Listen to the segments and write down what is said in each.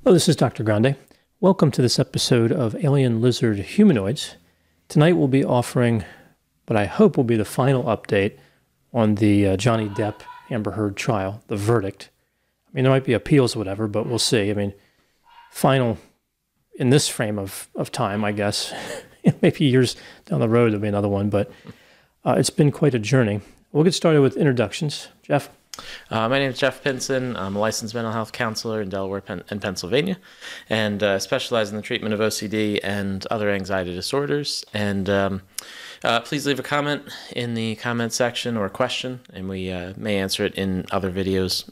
Hello, this is Dr. Grande. Welcome to this episode of Alien Lizard Humanoids. Tonight we'll be offering what I hope will be the final update on the Johnny Depp Amber Heard trial, the verdict. I mean, there might be appeals or whatever, but we'll see. I mean, final in this frame of time, I guess. Maybe years down the road there'll be another one, but it's been quite a journey. We'll get started with introductions. Jeff? My name is Jeff Pincin. I'm a licensed mental health counselor in Delaware and Pennsylvania, and specialize in the treatment of OCD and other anxiety disorders. And please leave a comment in the comment section or a question, and we may answer it in other videos.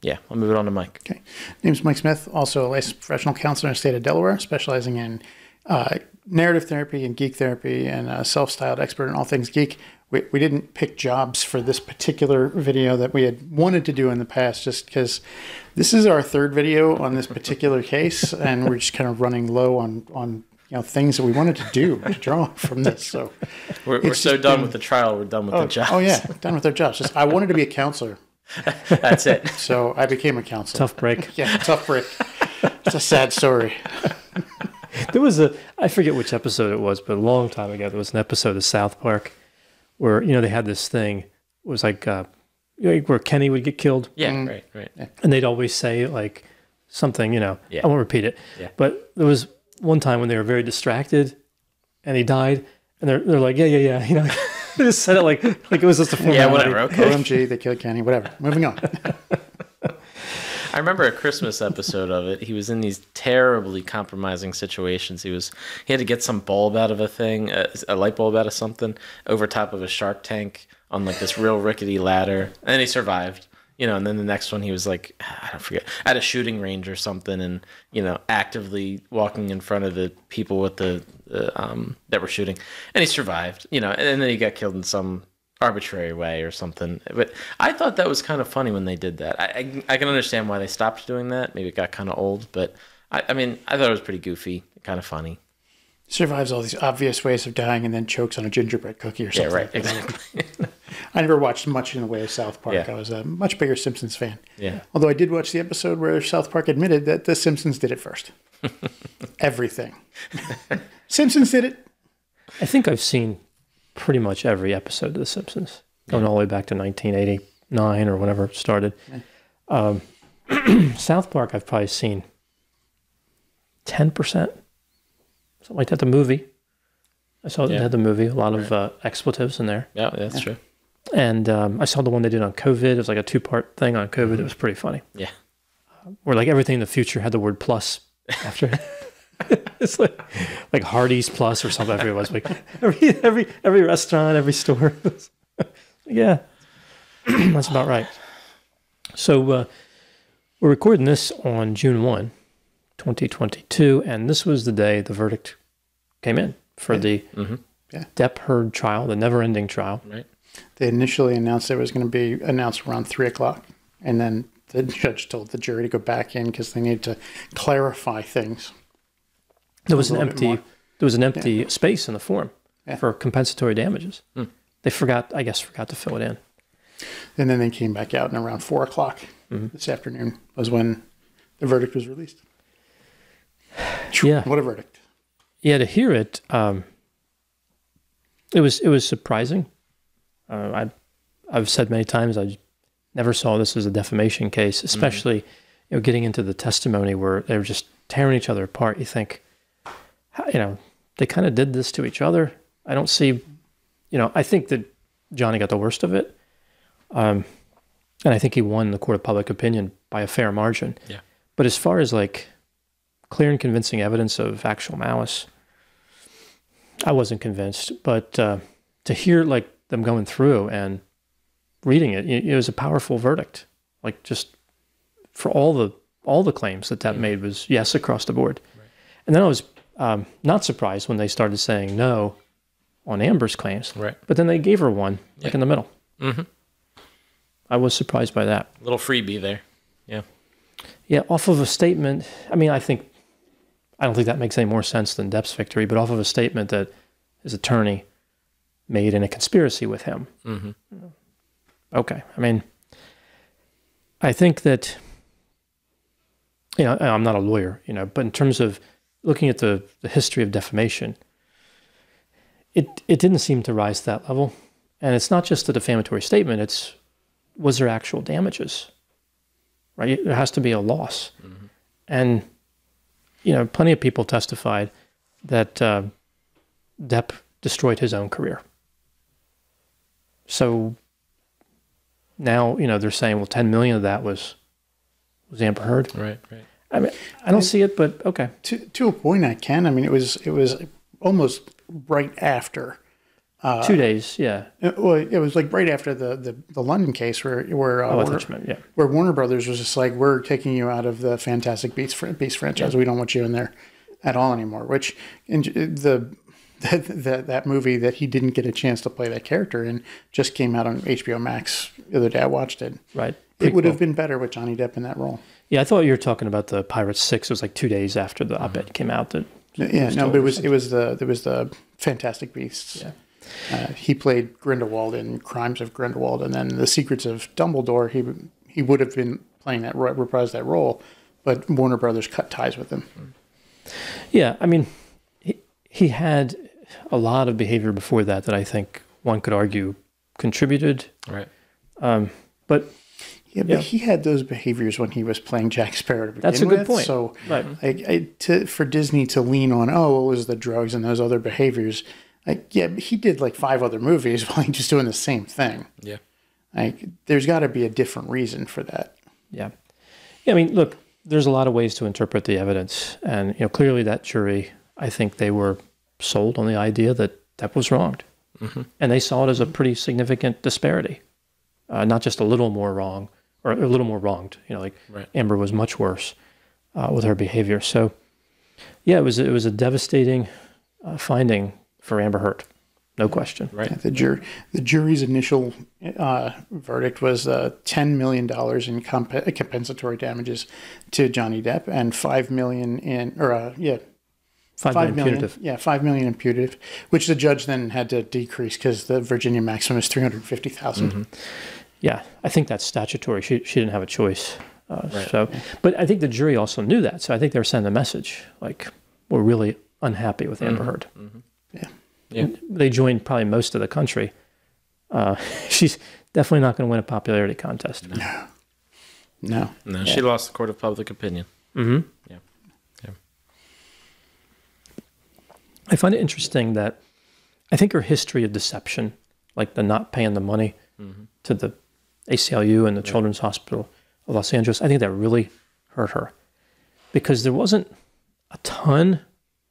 Yeah, I'll move it on to Mike. Okay. Name's Mike Smith, also a licensed professional counselor in the state of Delaware, specializing in narrative therapy and geek therapy, and a self-styled expert in all things geek. We didn't pick jobs for this particular video that we had wanted to do in the past, just because this is our third video on this particular case, and we're just kind of running low on things that we wanted to do to draw from this. So we're so done with the trial, we're done with the jobs. Oh yeah, done with our jobs. Just I wanted to be a counselor. That's it. So I became a counselor. Tough break. Yeah, tough break. It's a sad story. There was I forget which episode it was, but a long time ago, there was an episode of South Park where, they had this thing, it was like where Kenny would get killed. Yeah, right. And they'd always say like something, I won't repeat it. Yeah. But there was one time when they were very distracted and he died, and they're like, yeah. They just said it like it was just a formality. Yeah, whatever, okay. OMG, they killed Kenny, whatever. Moving on. I remember a Christmas episode of it. He was in these terribly compromising situations. He had to get some bulb out of a thing, a light bulb out of something, over top of a shark tank on like this real rickety ladder, and then he survived. And then the next one he was like, I don't forget, at a shooting range or something, and actively walking in front of the people with the that were shooting, and he survived. And then he got killed in some arbitrary way or something. But I thought that was kind of funny when they did that. I can understand why they stopped doing that. Maybe it got kind of old, but I thought it was pretty goofy, kind of funny. Survives all these obvious ways of dying and then chokes on a gingerbread cookie or something. Yeah, right, exactly. I never watched much in the way of South Park. Yeah. I was a much bigger Simpsons fan. Yeah. Although I did watch the episode where South Park admitted that the Simpsons did it first. Everything. Simpsons did it. I think I've seen pretty much every episode of The Simpsons, going all the way back to 1989 or whenever it started. Yeah. South Park, I've probably seen 10%, something like that. The movie, I saw it had the movie, a lot of expletives in there. Yeah, that's true. And I saw the one they did on COVID. It was like a 2-part thing on COVID. It was pretty funny. Yeah, where like everything in the future had the word plus after it. It's like Hardee's Plus or something. It was like every restaurant, every store. Yeah, that's about right. So we're recording this on June 1, 2022, and this was the day the verdict came in for the Depp Heard trial, the never-ending trial. Right. They initially announced it was going to be announced around 3 o'clock, and then the judge told the jury to go back in because they needed to clarify things. There was an empty space in the form for compensatory damages. They forgot to fill it in. And then they came back out, and around 4 o'clock this afternoon was when the verdict was released. Yeah. What a verdict. Yeah, to hear it, it was surprising. I've said many times I never saw this as a defamation case, especially getting into the testimony where they were just tearing each other apart. You think, they kind of did this to each other. I don't see, I think that Johnny got the worst of it. And I think he won the court of public opinion by a fair margin. Yeah. But as far as like clear and convincing evidence of actual malice, I wasn't convinced. But to hear like them going through and reading it, it was a powerful verdict. Like just for all the claims that made was yes across the board. Right. And then I was not surprised when they started saying no on Amber's claims. Right. But then they gave her one like in the middle. Mm-hmm. I was surprised by that. A little freebie there. Yeah. Yeah, off of a statement. I mean, I don't think that makes any more sense than Depp's victory, but off of a statement that his attorney made in a conspiracy with him. Mm-hmm. Okay. I mean, I think that I'm not a lawyer, but in terms of looking at the history of defamation, it didn't seem to rise to that level. And it's not just a defamatory statement, was there actual damages, right? There has to be a loss. Mm-hmm. And, plenty of people testified that Depp destroyed his own career. So now, they're saying, well, 10 million of that was Amber Heard. Right. I mean, I don't see it, but okay. To a point, I can. I mean, it was almost right after. 2 days, yeah. It was like right after the London case where Warner Brothers was just like, we're taking you out of the Fantastic Beasts franchise. Yeah. We don't want you in there at all anymore. Which that movie that he didn't get a chance to play that character in just came out on HBO Max the other day. I watched it. Right. It would have been better with Johnny Depp in that role. Yeah, I thought you were talking about the Pirates 6. It was like 2 days after the op-ed came out. But it was the Fantastic Beasts. Yeah. He played Grindelwald in Crimes of Grindelwald, and then The Secrets of Dumbledore. He would have been playing reprised that role, but Warner Brothers cut ties with him. Yeah, I mean, he had a lot of behavior before that I think one could argue contributed. Right. But he had those behaviors when he was playing Jack Sparrow to begin with. That's a good point. So right. For Disney to lean on, it was the drugs and those other behaviors. He did like 5 other movies while he's just doing the same thing. Yeah. There's got to be a different reason for that. Yeah. I mean, look, there's a lot of ways to interpret the evidence. And, clearly that jury, I think they were sold on the idea that Depp was wronged. Mm-hmm. And they saw it as a pretty significant disparity. Not just a little more wrong or a little more wronged. Right. Amber was much worse with her behavior. So, yeah, it was a devastating finding for Amber Heard, no question. Right. The jury's initial verdict was $10 million in compensatory damages to Johnny Depp and $5 million in $5 million punitive. Yeah, $5 million in punitive, which the judge then had to decrease because the Virginia maximum is $350,000. Mm-hmm. Yeah, I think that's statutory. She didn't have a choice. Right. So, but I think the jury also knew that. So I think they were sending a message like, we're really unhappy with Amber Heard. Mm-hmm. Yeah. They joined probably most of the country. She's definitely not going to win a popularity contest. No. She lost the court of public opinion. Mm-hmm. Yeah. I find it interesting that I think her history of deception, like the not paying the money to the ACLU and the Children's Hospital of Los Angeles, I think that really hurt her because there wasn't a ton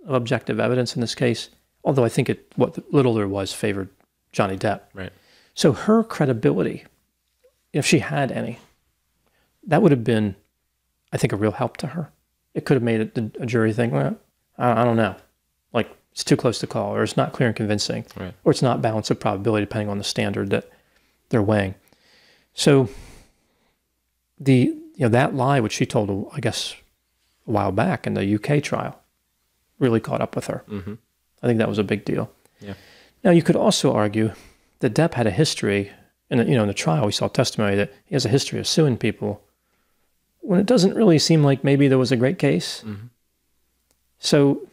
of objective evidence in this case. Although I think what little there was favored Johnny Depp. Right. So her credibility, if she had any, that would have been, I think, a real help to her. It could have made a jury think, well, I don't know. Like, it's too close to call, or it's not clear and convincing, right. Or it's not balance of probability depending on the standard that they're weighing. So that lie, which she told, I guess, a while back in the UK trial, really caught up with her. Mm-hmm. I think that was a big deal. Yeah. Now, you could also argue that Depp had a history, in the trial we saw testimony that he has a history of suing people when it doesn't really seem like maybe there was a great case. Mm-hmm. So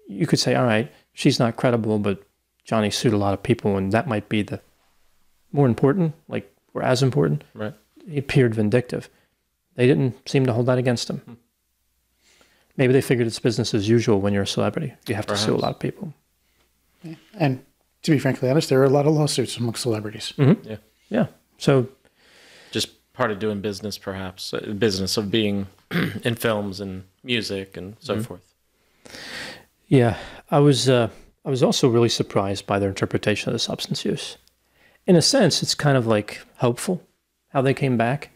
you could say, all right, she's not credible, but Johnny sued a lot of people, and that might be the more important, or as important. Right. He appeared vindictive. They didn't seem to hold that against him. Mm-hmm. Maybe they figured it's business as usual when you're a celebrity. You have to sue a lot of people. Yeah. And to be frankly honest, there are a lot of lawsuits among celebrities. Mm-hmm. Yeah. Yeah. So just part of doing business, perhaps. Business of being in films and music and so forth. Yeah. I was also really surprised by their interpretation of the substance use. In a sense, it's kind of like hopeful how they came back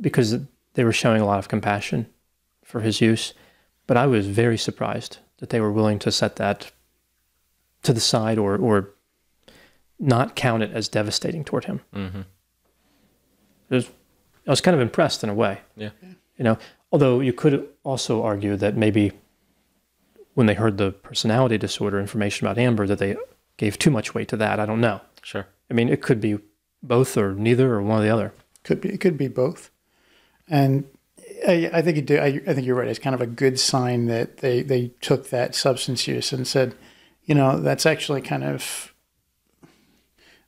because they were showing a lot of compassion for his use. But I was very surprised that they were willing to set that to the side or not count it as devastating toward him. Mm-hmm. I was kind of impressed in a way. Yeah. Although you could also argue that maybe when they heard the personality disorder information about Amber, that they gave too much weight to that. I don't know. Sure. I mean, it could be both or neither or one or the other. It could be both. And I think you do. I think you're right. It's kind of a good sign that they took that substance use and said, that's actually kind of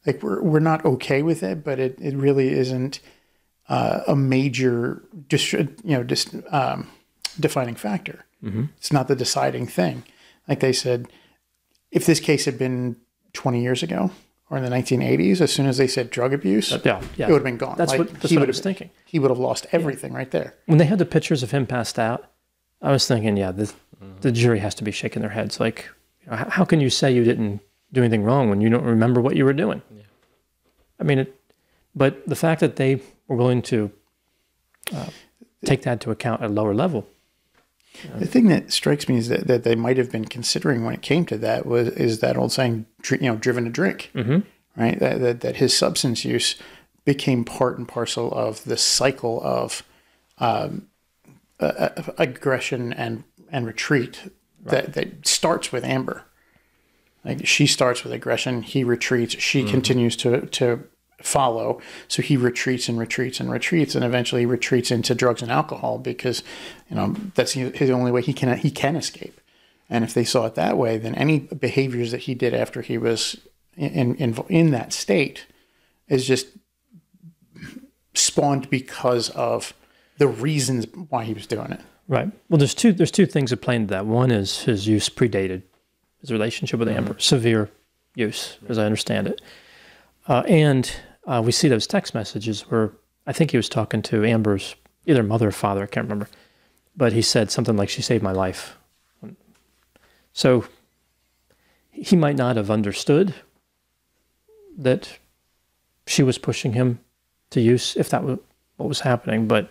like we're not okay with it, but it really isn't a major defining factor. Mm-hmm. It's not the deciding thing. Like they said, if this case had been 20 years ago or in the 1980s, as soon as they said drug abuse, it would have been gone. That's what I was thinking. He would have lost everything right there. When they had the pictures of him passed out, I was thinking, the jury has to be shaking their heads. Like, how can you say you didn't do anything wrong when you don't remember what you were doing? Yeah. I mean, but the fact that they were willing to take that into account at a lower level. The thing that strikes me is that they might have been considering when it came to that is that old saying, driven to drink, mm-hmm. right? That his substance use became part and parcel of the cycle of aggression and retreat that starts with Amber. Like she starts with aggression, he retreats, she mm-hmm. continues to follow, so he retreats and retreats and retreats, and eventually retreats into drugs and alcohol because that's his only way he can escape. And if they saw it that way, then any behaviors that he did after he was in that state is just spawned because of the reasons why he was doing it. Right. Well, there's two things that play into that. One is his use predated his relationship with Amber, mm-hmm. severe use, as I understand it, and we see those text messages where I think he was talking to Amber's either mother or father, I can't remember, but he said something like, "She saved my life." So he might not have understood that she was pushing him to use, if that was what was happening, but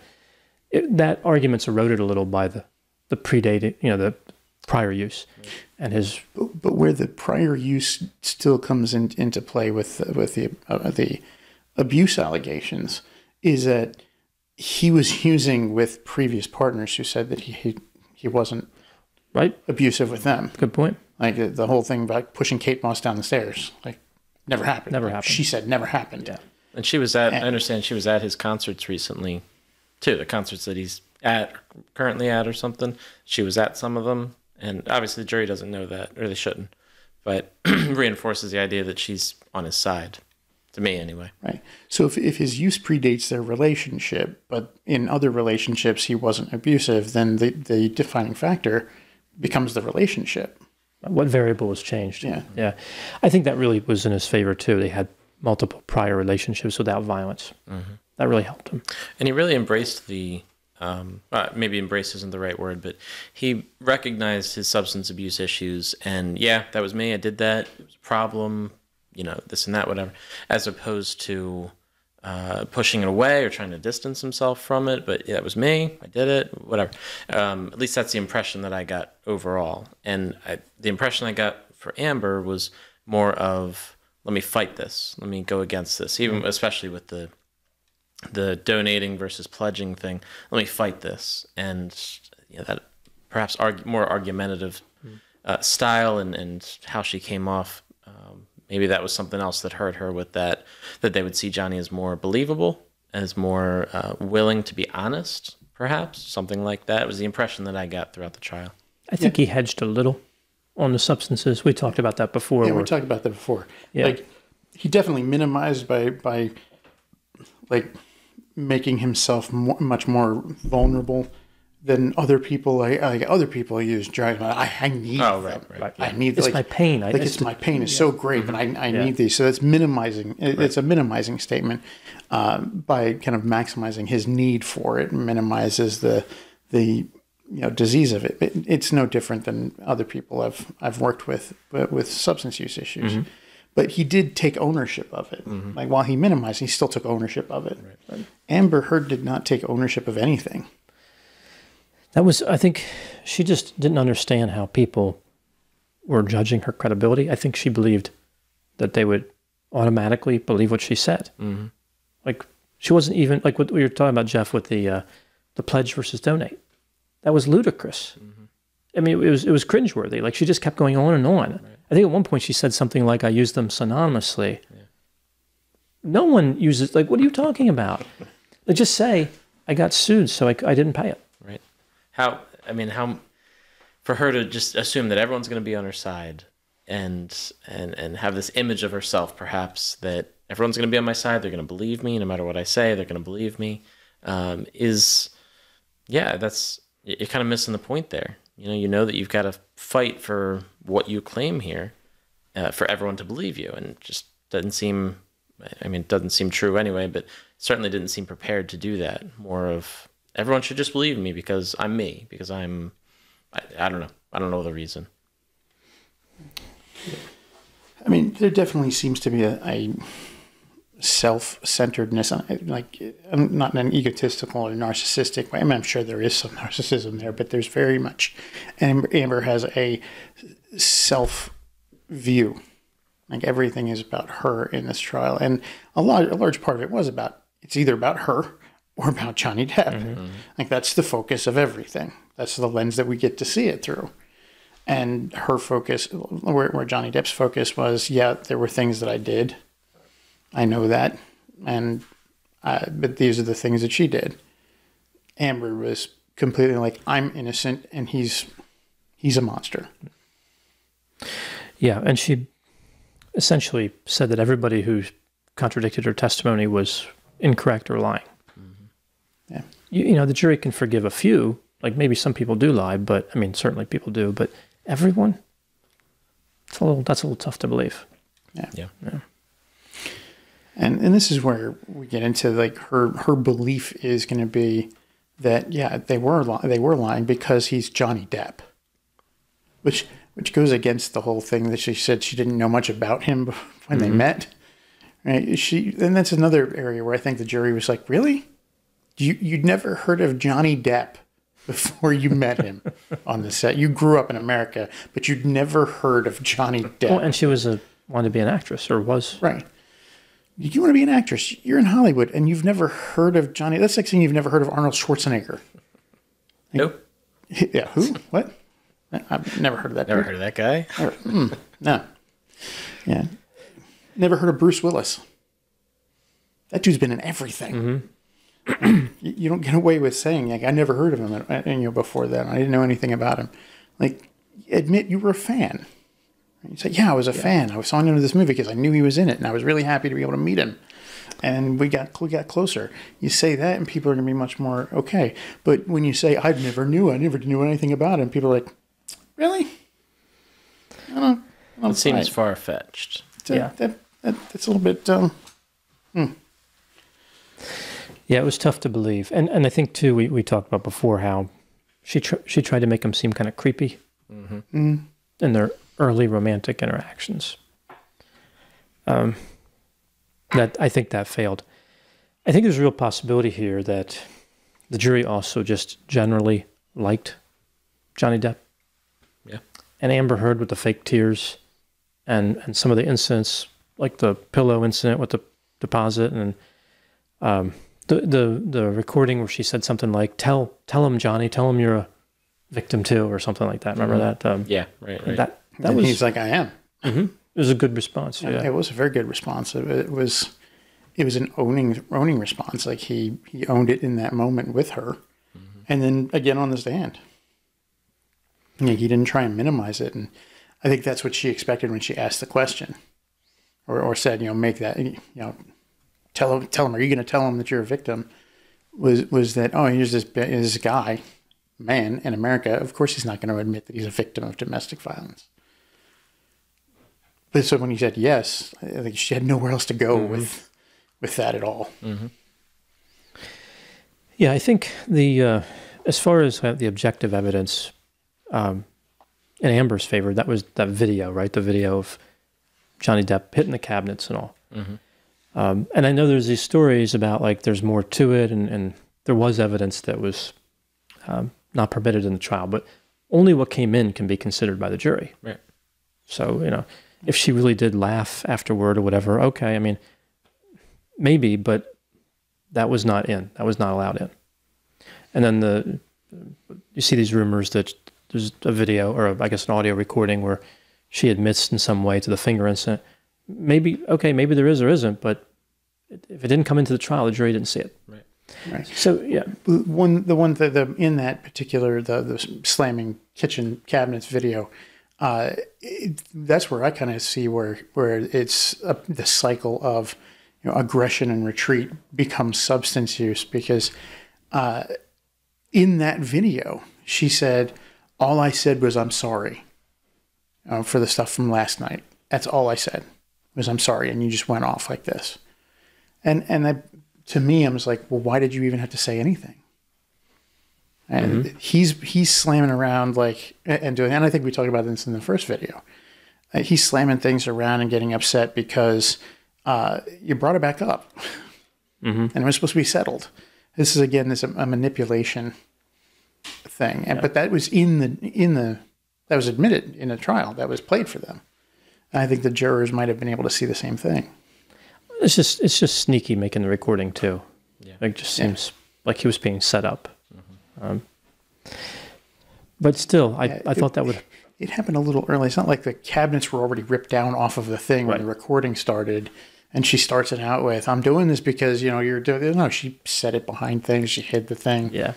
that argument's eroded a little by the predating, the prior use, and his. But where the prior use still comes into play with the abuse allegations is that he was using with previous partners who said that he wasn't abusive with them. Good point. Like the whole thing about pushing Kate Moss down the stairs, like never happened. Never happened. She said never happened. Yeah. And she was I understand she was at his concerts recently, too. The concerts that he's currently at or something. She was at some of them. And obviously the jury doesn't know that, or they shouldn't. But reinforces the idea that she's on his side. To me, anyway. Right. So if his use predates their relationship, but in other relationships he wasn't abusive, then the defining factor becomes the relationship. What variable was changed? Yeah. Yeah. I think that really was in his favor, too. They had multiple prior relationships without violence. Mm-hmm. That really helped him. And he really embraced maybe embrace isn't the right word, but he recognized his substance abuse issues and, that was me. I did that. It was a problem, this and that, whatever, as opposed to pushing it away or trying to distance himself from it. But it was me. I did it, whatever. At least that's the impression that I got overall. And the impression I got for Amber was more of, let me fight this. Let me go against this, even especially with the donating versus pledging thing. Let me fight this, and that perhaps more argumentative style and how she came off. Maybe that was something else that hurt her with that they would see Johnny as more believable, as more willing to be honest, perhaps something like that. It was the impression that I got throughout the trial. I think he hedged a little on the substances. We talked about that before. Yeah, we talked about that before. Yeah. Like he definitely minimized by like making himself much more vulnerable than other people. Like other people use drugs. I need them. Right. I need. It's my pain. My pain is so great, and I need these. So that's minimizing. It's a minimizing statement by kind of maximizing his need for it. Minimizes the disease of it. It's no different than other people I've worked with substance use issues. Mm-hmm. But he did take ownership of it. Mm-hmm. Like while he minimized, he still took ownership of it. Right. Amber Heard did not take ownership of anything. I think she just didn't understand how people were judging her credibility. I think she believed that they would automatically believe what she said. Mm-hmm. Like she wasn't even, like what we were talking about, Jeff, with the pledge versus donate. That was ludicrous. Mm-hmm. I mean, it was cringeworthy. Like she just kept going on and on. Right. I think at one point she said something like, "I use them synonymously." Yeah. No one uses, like, what are you talking about? Like, just say, I got sued, so I didn't pay it. Right. How for her to just assume that everyone's going to be on her side and have this image of herself, perhaps, that everyone's going to be on my side, they're going to believe me, no matter what I say, they're going to believe me, you're kind of missing the point there. You know that you've got to fight for what you claim here, for everyone to believe you, and it just doesn't seem, it doesn't seem true anyway, but certainly didn't seem prepared to do that. More of, everyone should just believe me because I'm me, because I don't know. I don't know the reason. There definitely seems to be a self-centeredness, like, not in an egotistical or narcissistic way. I'm sure there is some narcissism there, but there's very much. And Amber has a self-view. Like, everything is about her in this trial. And a large part of it was it's either about her or about Johnny Depp. Mm-hmm. Like, that's the focus of everything. That's the lens that we get to see it through. And her focus, where Johnny Depp's focus was, there were things that I did. I know that. But these are the things that she did. Amber was completely like, I'm innocent and he's a monster. Yeah, and she essentially said that everybody who contradicted her testimony was incorrect or lying. Yeah. The jury can forgive a few, like maybe some people do lie, but certainly people do, but everyone, that's a little tough to believe. Yeah. And this is where we get into, like, her belief is going to be that, they were lying because he's Johnny Depp, which goes against the whole thing that she said she didn't know much about him when they met. Right? And that's another area where I think the jury was like, really? You'd never heard of Johnny Depp before you met him on the set. You grew up in America, but you'd never heard of Johnny Depp. Well, and she wanted to be an actress, or was. Right. You want to be an actress. You're in Hollywood, and you've never heard of Johnny. That's like saying you've never heard of Arnold Schwarzenegger. Nope. Yeah, who? What? I've never heard of that. Never heard of that guy? No. Yeah. Never heard of Bruce Willis. That dude's been in everything. Mm-hmm. You don't get away with saying, like, I never heard of him before that. I didn't know anything about him. Like, admit you were a fan. You say, I was a fan. I saw him into this movie because I knew he was in it, and I was really happy to be able to meet him. And we got closer. You say that, and people are going to be much more okay. But when you say, I never knew anything about him, people are like, really? It seems far-fetched. That's a little bit... Yeah, it was tough to believe. And I think, too, we talked about before how she tried to make him seem kind of creepy in their early romantic interactions. I think that failed. I think there's a real possibility here that the jury also just generally liked Johnny Depp. Yeah. And Amber Heard with the fake tears and some of the incidents, like the pillow incident with the deposit, and the recording where she said something like, tell him, Johnny, tell him you're a victim too, or something like that. Remember that? Right. That was, he's like, I am. Mm-hmm. It was a good response. Yeah. It was a very good response. It was an owning response. Like, he owned it in that moment with her. Mm-hmm. And then again on the stand. He didn't try and minimize it. And I think that's what she expected when she asked the question, or said, make that, tell him, are you going to tell him that you're a victim? Was that, here's this guy, man in America. Of course he's not going to admit that he's a victim of domestic violence. But so when he said yes, I think she had nowhere else to go with that at all. Mm-hmm. Yeah, I think as far as the objective evidence, in Amber's favor, that was that video, right? The video of Johnny Depp hitting the cabinets and all. Mm-hmm. And I know there's these stories about, like, there's more to it, and there was evidence that was not permitted in the trial, but only what came in can be considered by the jury. Right. So, if she really did laugh afterward or whatever, okay, maybe, but that was not in. That was not allowed in. And then you see these rumors that there's a video, or I guess an audio recording, where she admits in some way to the finger incident. Maybe there is or isn't, but if it didn't come into the trial, the jury didn't see it. Right. Right. So yeah, In that particular the slamming kitchen cabinets video, that's where I kind of see where it's the cycle of aggression and retreat becomes substance use, because in that video she said, "All I said was I'm sorry for the stuff from last night. That's all I said was I'm sorry, and you just went off like this." And that, to me, I was like, well, why did you even have to say anything? And he's slamming around and I think we talked about this in the first video. He's slamming things around and getting upset because you brought it back up, and it was supposed to be settled. This is again a manipulation thing, but that was that was admitted in a trial that was played for them. And I think the jurors might have been able to see the same thing. It's just sneaky making the recording too. Yeah, it just seems like he was being set up. But still, I thought that would. It happened a little early. It's not like the cabinets were already ripped down off of the thing when the recording started, and she starts it out with, "I'm doing this because you're doing." No, she set it behind things. She hid the thing. Yeah.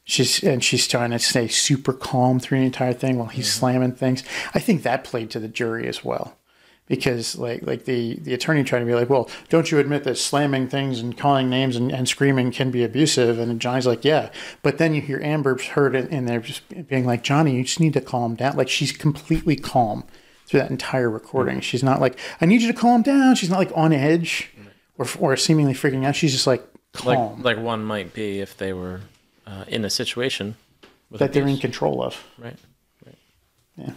She's trying to stay super calm through the entire thing while he's slamming things. I think that played to the jury as well. Because like the attorney trying to be like, well, don't you admit that slamming things and calling names and screaming can be abusive? And Johnny's like, yeah. But then you hear Amber's heard it and they're just being like, Johnny, you just need to calm down. Like, she's completely calm through that entire recording. She's not like, I need you to calm down. She's not like on edge or seemingly freaking out. She's just like calm. Like one might be if they were in a situation with that they're in control of. Right. Yeah.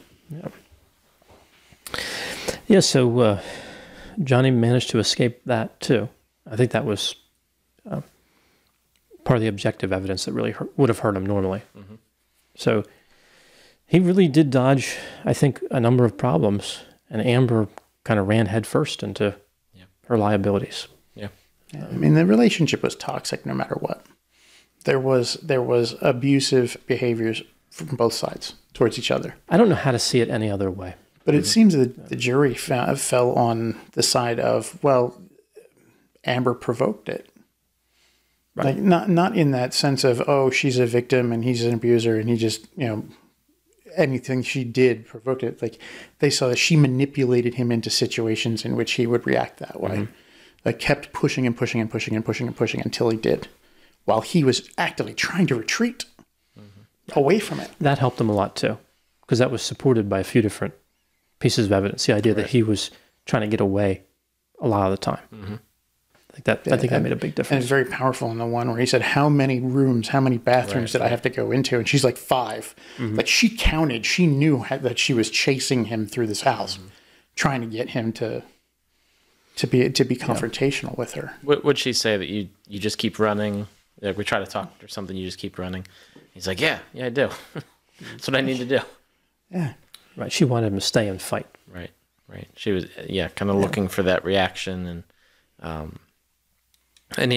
Yeah, so Johnny managed to escape that too. I think that was part of the objective evidence that really would have hurt him normally. So he really did dodge, I think, a number of problems, and Amber kind of ran headfirst into her liabilities. Yeah, I mean, the relationship was toxic no matter what. There was abusive behaviors from both sides towards each other. I don't know how to see it any other way. But it seems that the jury fell on the side of, well, Amber provoked it. Right. Like not in that sense of, oh, she's a victim and he's an abuser and he just, anything she did provoked it. Like, they saw that she manipulated him into situations in which he would react that way. Like, kept pushing and pushing and pushing and pushing and pushing until he did, while he was actively trying to retreat away from it. That helped him a lot too, because that was supported by a few different pieces of evidence. The idea that he was trying to get away a lot of the time. I think that made a big difference. And it's very powerful in the one where he said, how many rooms, how many bathrooms did I have to go into? And she's like, 5. Like, she counted. She knew that she was chasing him through this house, trying to get him to be confrontational with her. Would she say that you just keep running? Like, we try to talk or something, you just keep running? He's like, yeah, I do. That's what I need to do. Yeah. Right. She wanted him to stay and fight. Right. She was, kind of looking for that reaction, and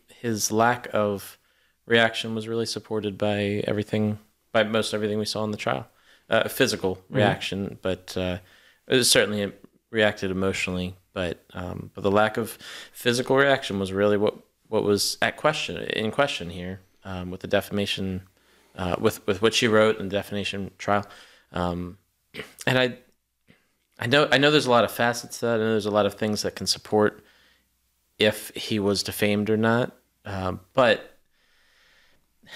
his lack of reaction was really supported by most everything we saw in the trial. Physical reaction, but it certainly reacted emotionally. But the lack of physical reaction was really what was in question here, with the defamation, with what she wrote in the defamation trial. And I know there's a lot of facets to that. I know there's a lot of things that can support if he was defamed or not. But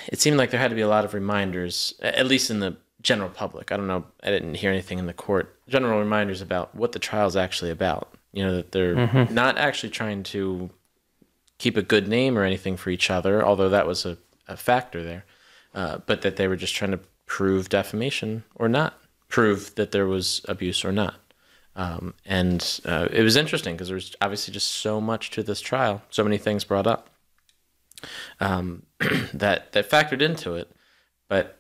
it seemed like there had to be a lot of reminders, at least in the general public. I don't know. I didn't hear anything in the court. General reminders about what the trial's actually about. That they're not actually trying to keep a good name or anything for each other, although that was a factor there. But that they were just trying to prove defamation or not. Prove that there was abuse or not. And it was interesting because there was obviously just so much to this trial, so many things brought up that factored into it. But,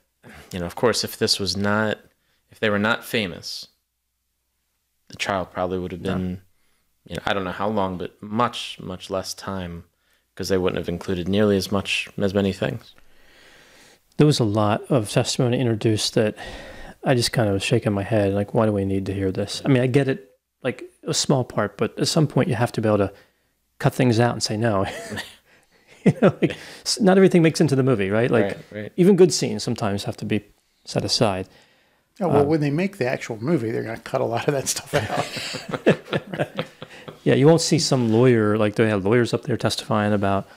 of course, if they were not famous, the trial probably would have been, I don't know how long, but much, much less time, because they wouldn't have included nearly as many things. There was a lot of testimony introduced that I just kind of was shaking my head, like, why do we need to hear this? I mean, I get it, like, a small part, but at some point you have to be able to cut things out and say, no, Like, not everything makes into the movie, right? Like Right. even good scenes sometimes have to be set aside. Oh, well, when they make the actual movie, they're going to cut a lot of that stuff out. Yeah, you won't see some lawyer, like they have lawyers up there testifying about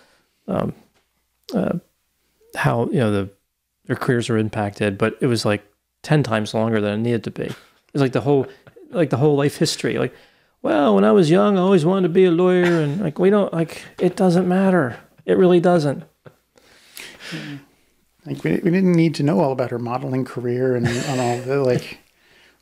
how, their careers are impacted, but it was like 10 times longer than it needed to be. It's like the whole life history. Like, well, when I was young, I always wanted to be a lawyer, and like, it doesn't matter. It really doesn't. Like we didn't need to know all about her modeling career and all the like.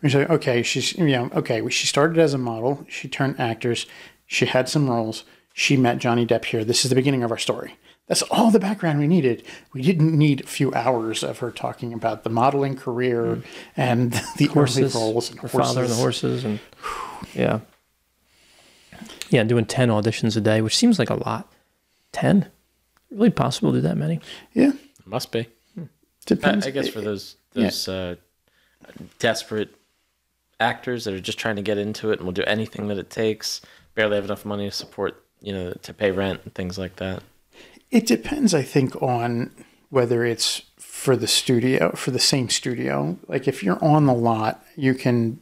We say, okay, she started as a model. She turned actors. She had some roles. She met Johnny Depp here. This is the beginning of our story. That's all the background we needed. We didn't need a few hours of her talking about the modeling career and the Horses, early roles and her horses. father and the horses, and yeah, doing 10 auditions a day, which seems like a lot. 10? Really possible to do that many? Yeah, Must be. depends. I guess for those desperate actors that are just trying to get into it and will do anything that it takes, barely have enough money to support, to pay rent and things like that. It depends, I think, on whether it's for the same studio. Like if you're on the lot, you can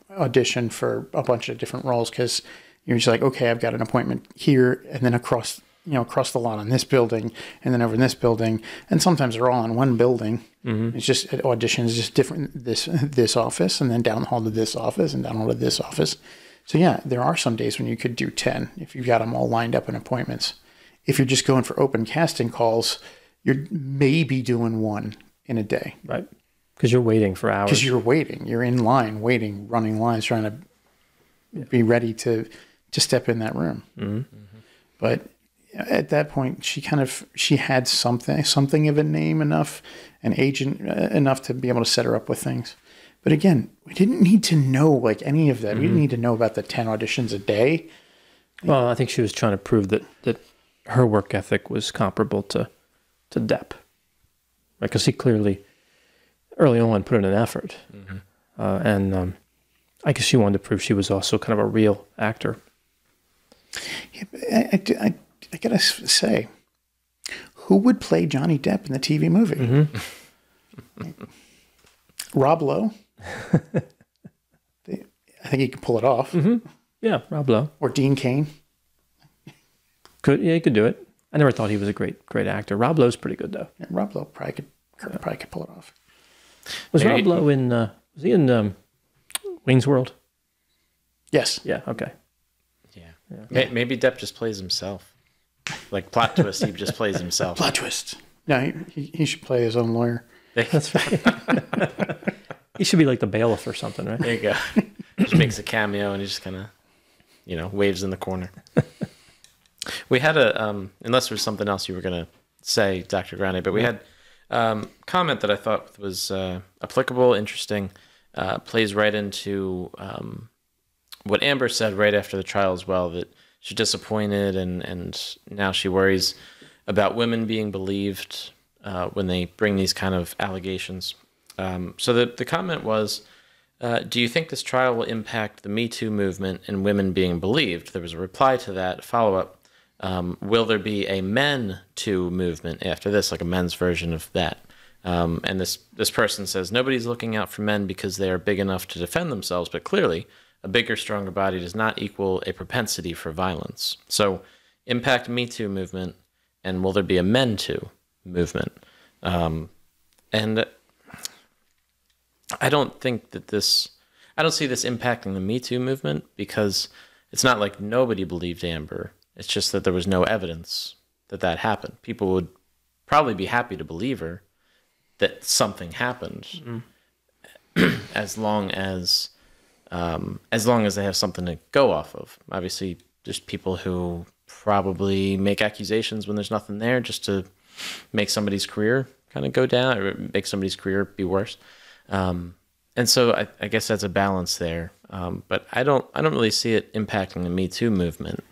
audition for a bunch of different roles because you're just like, okay, I've got an appointment here, and then across the lot on this building, and then over in this building, and sometimes they're all in one building. Mm-hmm. It's just auditions, just different this office, and then down the hall to this office, and down the hall to this office. So yeah, there are some days when you could do 10 if you've got them all lined up in appointments. If you're just going for open casting calls, you're maybe doing 1 in a day. Right. Because you're waiting for hours. Because you're waiting. You're in line, waiting, running lines, trying to be ready to step in that room. Mm-hmm. Mm-hmm. But at that point, she had something of a name enough, an agent enough to be able to set her up with things. But again, we didn't need to know like any of that. Mm-hmm. We didn't need to know about the 10 auditions a day. Well, I think she was trying to prove that her work ethic was comparable to Depp. Because he clearly, early on, put in an effort. Mm-hmm. And I guess she wanted to prove she was also kind of a real actor. Yeah, I gotta say, who would play Johnny Depp in the TV movie? Mm-hmm. Rob Lowe. I think he could pull it off. Mm-hmm. Yeah, Rob Lowe. Or Dean Cain. He could do it. I never thought he was a great actor. Rob Lowe's pretty good though. Yeah, Rob Lowe probably could pull it off. Was Rob Lowe in? Was he in Wayne's World? Yes. Yeah. Okay. Yeah. Maybe Depp just plays himself. Like plot twist, he just plays himself. Plot twist. No, he should play his own lawyer. That's right. He should be like the bailiff or something, right? There you go. Just makes a cameo and he just kind of, waves in the corner. We had unless there's something else you were going to say, Dr. Grande, but we had comment that I thought was applicable, interesting, plays right into what Amber said right after the trial as well, that she's disappointed and now she worries about women being believed when they bring these kind of allegations. So the comment was, do you think this trial will impact the Me Too movement and women being believed? There was a reply to that, follow-up. Will there be a Men Too movement after this, like a men's version of that? And this person says, nobody's looking out for men because they are big enough to defend themselves, but clearly a bigger, stronger body does not equal a propensity for violence. So impact Me Too movement, and will there be a Men Too movement? And I don't think that I don't see this impacting the Me Too movement because it's not like nobody believed Amber. It's just that there was no evidence that happened. People would probably be happy to believe her that something happened, as long as they have something to go off of. Obviously, there's people who probably make accusations when there's nothing there, just to make somebody's career kind of go down or make somebody's career be worse. And so I guess that's a balance there. But I don't really see it impacting the Me Too movement.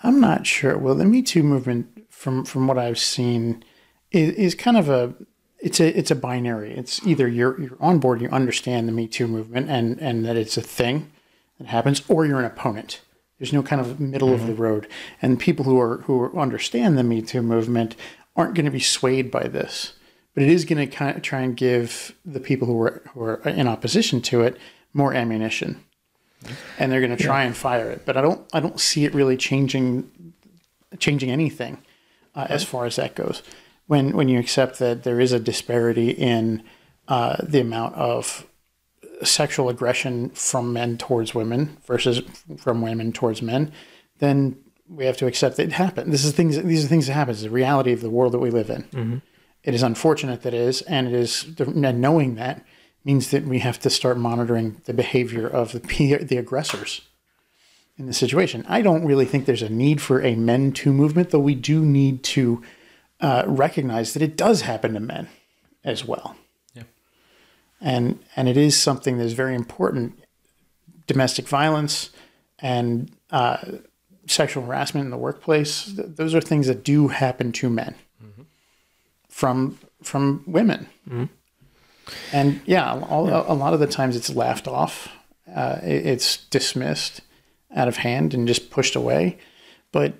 I'm not sure. Well, the Me Too movement, from what I've seen, is kind of it's a binary. It's either you're on board, you understand the Me Too movement, and that it's a thing that happens, or you're an opponent. There's no kind of middle of the road. And people who understand the Me Too movement aren't going to be swayed by this. But it is going to kind of try and give the people who are in opposition to it more ammunition. And they're going to try and fire it. But I don't see it really changing anything as far as that goes. When you accept that there is a disparity in the amount of sexual aggression from men towards women versus from women towards men, then we have to accept that it happened. These are things that happen. It's the reality of the world that we live in. Mm-hmm. It is unfortunate that it is, and knowing that means that we have to start monitoring the behavior of the aggressors in the situation. I don't really think there's a need for a Men Too movement, though we do need to recognize that it does happen to men as well. Yeah. And it is something that's very important. Domestic violence and sexual harassment in the workplace, those are things that do happen to men from women. Mm-hmm. And yeah, a lot of the times it's laughed off. It's dismissed out of hand and just pushed away. But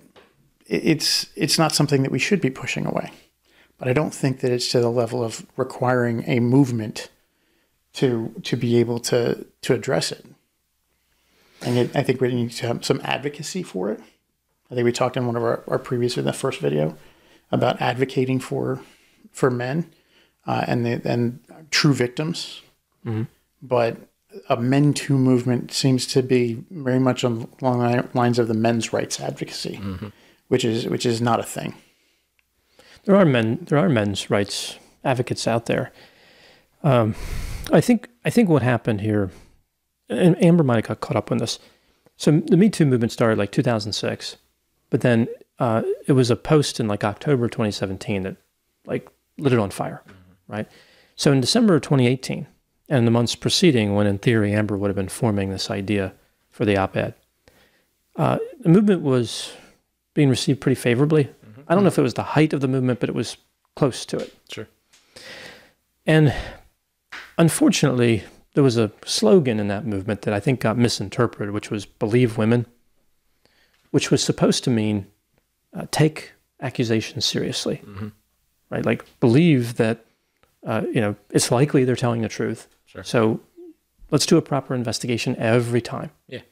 it's not something that we should be pushing away. But I don't think that it's to the level of requiring a movement to be able to address it. And I think we need to have some advocacy for it. I think we talked in one of our previous, in the first video, about advocating for men and true victims. Mm-hmm. But a Men Too movement seems to be very much along the lines of the men's rights advocacy, which is not a thing. There are men's rights advocates out there. I think what happened here, and Amber might have got caught up on this. So the Me Too movement started like 2006, but then it was a post in like October 2017 that like lit it on fire, right? So in December of 2018, and in the months preceding, when in theory Amber would have been forming this idea for the op-ed, the movement was being received pretty favorably. Mm-hmm. I don't know if it was the height of the movement, but it was close to it. Sure. And unfortunately, there was a slogan in that movement that I think got misinterpreted, which was "Believe Women," which was supposed to mean take accusations seriously, right? Like believe that it's likely they're telling the truth. Sure. So let's do a proper investigation every time. Yeah.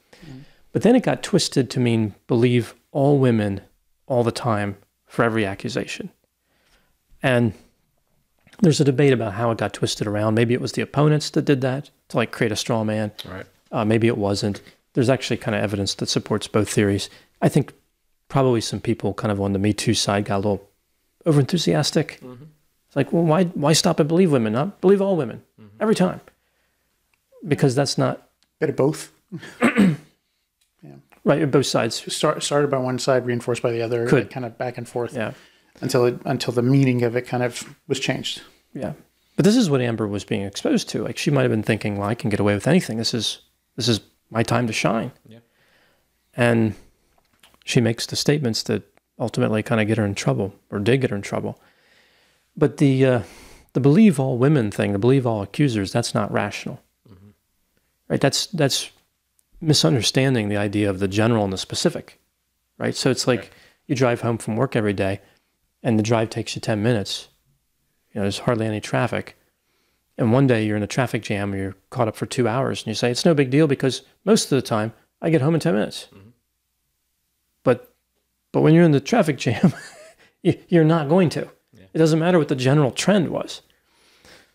But then it got twisted to mean believe all women all the time for every accusation. And there's a debate about how it got twisted around. Maybe it was the opponents that did that to like create a straw man. Right. Maybe it wasn't. There's actually kind of evidence that supports both theories. I think probably some people kind of on the Me Too side got a little overenthusiastic. It's like, well, why stop at believe women, not believe all women every time? Because that's not... Bit of both. Yeah. Right, both sides. Started by one side, reinforced by the other, like kind of back and forth. Yeah. Until the meaning of it kind of was changed. Yeah. But this is what Amber was being exposed to. Like she might have been thinking, well, I can get away with anything. This is my time to shine. Yeah. And she makes the statements that ultimately kind of get her in trouble, or did get her in trouble. But the believe all women thing, the believe all accusers, that's not rational. Right? That's misunderstanding the idea of the general and the specific. Right? So it's like you drive home from work every day and the drive takes you 10 minutes. There's hardly any traffic. And one day you're in a traffic jam or you're caught up for 2 hours and you say, it's no big deal because most of the time I get home in 10 minutes. But when you're in the traffic jam, you're not going to. Yeah. It doesn't matter what the general trend was.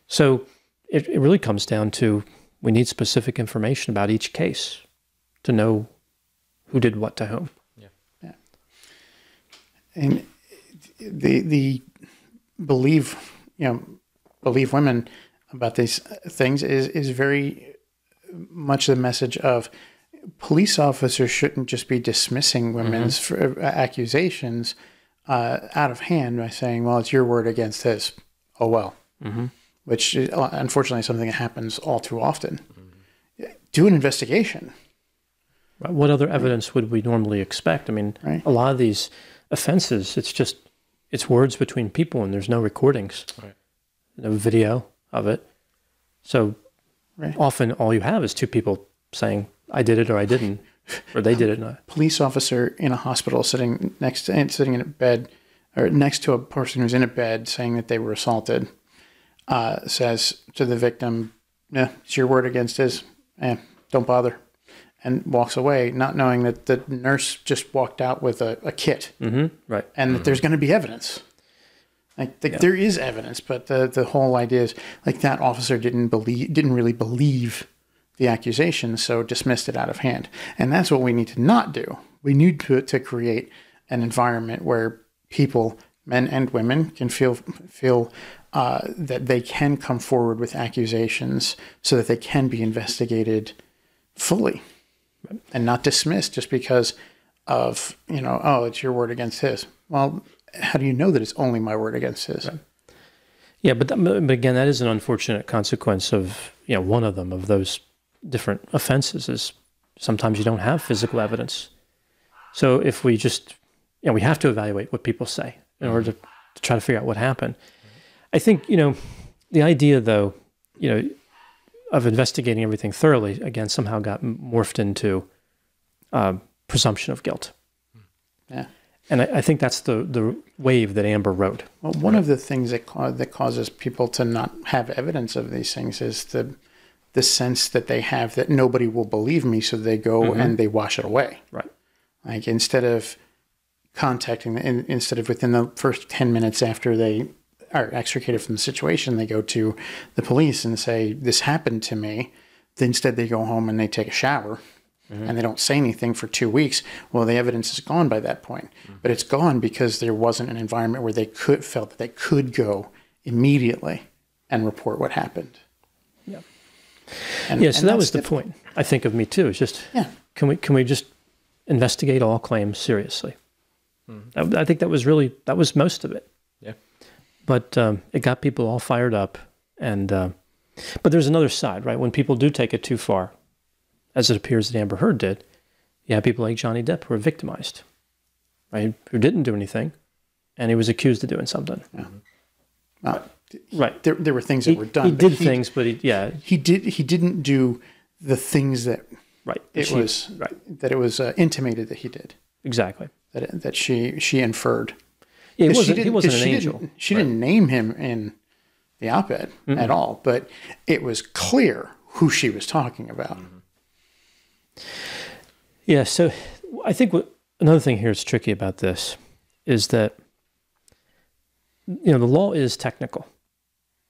So it really comes down to we need specific information about each case to know who did what to whom. Yeah. And the believe women about these things is very much the message of police officers shouldn't just be dismissing women's accusations out of hand by saying, well, it's your word against his. Oh, well. Which is, unfortunately, something that happens all too often. Do an investigation. What other evidence would we normally expect? I mean, a lot of these offenses, it's words between people and there's no recordings, no video of it. So often all you have is two people saying, I did it or I didn't. or they did it not. Police officer in a hospital sitting in a bed, or next to a person who's in a bed saying that they were assaulted, says to the victim, "Yeah, it's your word against his. Don't bother," and walks away, not knowing that the nurse just walked out with a kit, right, and that there's going to be evidence. There is evidence, but the whole idea is like that officer didn't really believe the accusation, so dismissed it out of hand. And that's what we need to not do. We need to create an environment where people, men and women, can feel that they can come forward with accusations so that they can be investigated fully and not dismissed just because of, it's your word against his. Well, how do you know that it's only my word against his? Right. Yeah, but again, that is an unfortunate consequence of, one of them, of those different offenses, is sometimes you don't have physical evidence. So if we just, we have to evaluate what people say in order to try to figure out what happened. I think, the idea, though, of investigating everything thoroughly, again, somehow got morphed into presumption of guilt. Yeah. And I think that's the wave that Amber rode. Well, one of the things that causes people to not have evidence of these things is the sense that they have that nobody will believe me, so they go and they wash it away. Right. Like instead of within the first 10 minutes after they are extricated from the situation, they go to the police and say, "This happened to me." Instead, they go home and they take a shower. And they don't say anything for 2 weeks. Well, the evidence is gone by that point. But it's gone because there wasn't an environment where they felt that they could go immediately and report what happened. Yeah. So that was the point, I think, of Me Too. It's just, can we just investigate all claims seriously? I think that was most of it. Yeah. But it got people all fired up. And but there's another side, right? When people do take it too far, as it appears that Amber Heard did, you have people like Johnny Depp who are victimized, right? Who didn't do anything, and he was accused of doing something. Yeah. Right. There were things that were done. He did things, but he didn't do the things that it was intimated that he did. Exactly. That she inferred. Yeah, he wasn't an angel. She didn't name him in the op-ed at all, but it was clear who she was talking about. Yeah, so I think another thing here that's tricky about this is that, the law is technical.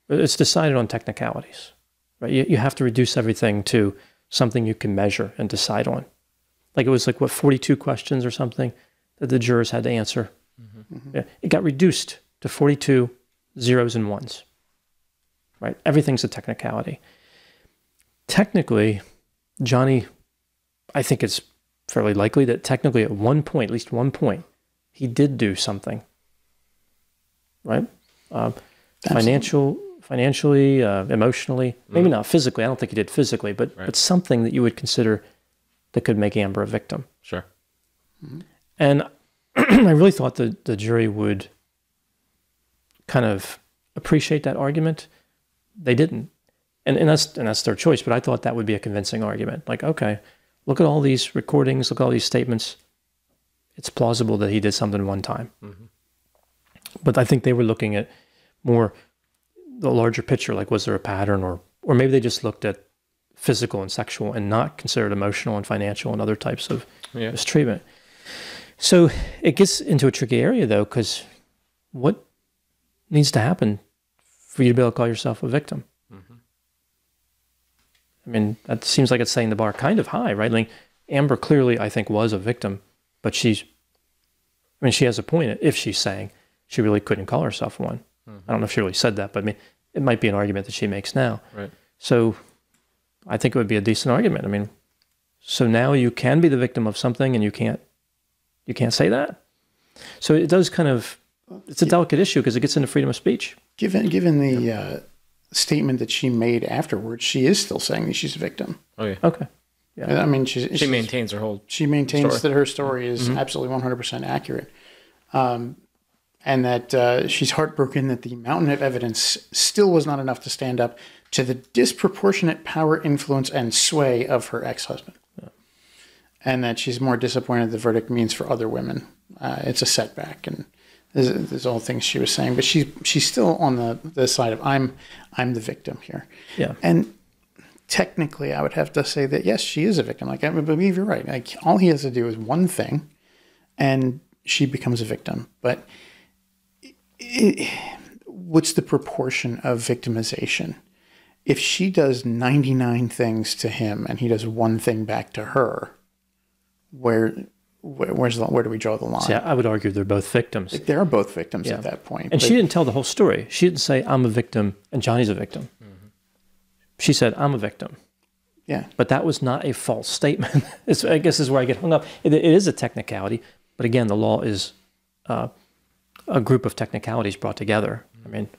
It's decided on technicalities, right? You have to reduce everything to something you can measure and decide on. Like it was 42 questions or something that the jurors had to answer. Yeah, it got reduced to 42 zeros and ones, right? Everything's a technicality. Technically, Johnny, I think it's fairly likely that technically at at least one point, he did do something, right? Financially, emotionally, maybe not physically. I don't think he did physically, but something that you would consider that could make Amber a victim. Sure. And I really thought the jury would kind of appreciate that argument. They didn't. And that's their choice, but I thought that would be a convincing argument. Like, okay, look at all these recordings, look at all these statements. It's plausible that he did something one time. But I think they were looking at more the larger picture, like was there a pattern, or maybe they just looked at physical and sexual and not considered emotional and financial and other types of mistreatment. So it gets into a tricky area, though, because what needs to happen for you to be able to call yourself a victim? I mean, that seems like it's setting the bar kind of high, right? Like Amber clearly, I think, was a victim, but she has a point if she's saying she really couldn't call herself one. I don't know if she really said that, but I mean, it might be an argument that she makes now. Right. So I think it would be a decent argument. I mean, so now you can be the victim of something and you can't say that. So it does it's a delicate issue because it gets into freedom of speech. Given the statement that she made afterwards, she is still saying that she's a victim. Oh yeah. Okay. Yeah. I mean, she maintains her whole. She maintains that her story is absolutely 100% accurate, and that she's heartbroken that the mountain of evidence still was not enough to stand up to the disproportionate power, influence, and sway of her ex-husband. and that she's more disappointed the verdict means for other women. It's a setback, and there's all things she was saying, but she's still on the side of I'm the victim here. Yeah. And technically, I would have to say that yes, she is a victim. Like, I believe you're right. Like, all he has to do is one thing, and she becomes a victim. But what's the proportion of victimization? If she does 99 things to him and he does one thing back to her, where do we draw the line? See, I would argue they're both victims. They are both victims at that point. And she didn't tell the whole story. She didn't say, I'm a victim and Johnny's a victim. Mm-hmm. She said, I'm a victim. Yeah. But that was not a false statement. I guess is where I get hung up. It is a technicality, but again, the law is a group of technicalities brought together. I mean,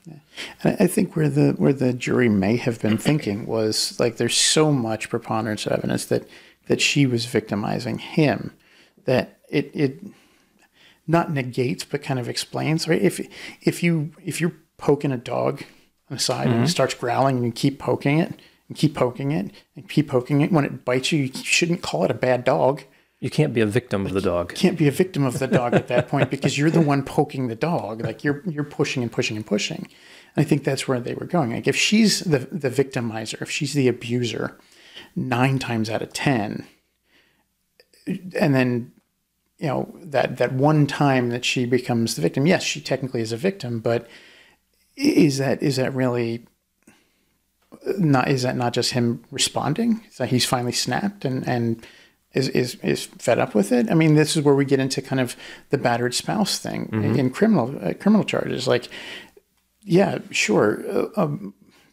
and I think where the jury may have been thinking was, like, there's so much preponderance of evidence that she was victimizing him, that it not negates but kind of explains, right? If you're poking a dog on the side and it starts growling and you keep poking it and keep poking it and keep poking it, when it bites you, you shouldn't call it a bad dog. you can't be a victim of the dog. You can't be a victim of the dog at that point, because you're the one poking the dog. Like, you're pushing and pushing and pushing. And I think that's where they were going. Like, if she's the victimizer, if she's the abuser 9 times out of 10, and then, you know, that one time that she becomes the victim, yes, she technically is a victim, but is that really not? Is that not just him responding? Is that he's finally snapped and is fed up with it? I mean, this is where we get into kind of the battered spouse thing in criminal charges. Like, yeah, sure,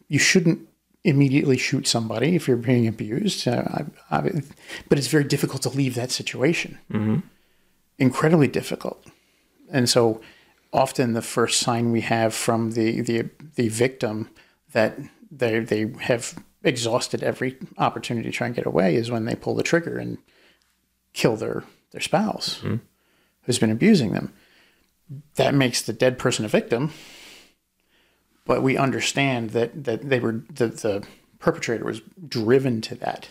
you shouldn't immediately shoot somebody if you're being abused, but it's very difficult to leave that situation. Incredibly difficult. And so often the first sign we have from the victim that they have exhausted every opportunity to try and get away is when they pull the trigger and kill their spouse who's been abusing them. That makes the dead person a victim, but we understand that the perpetrator was driven to that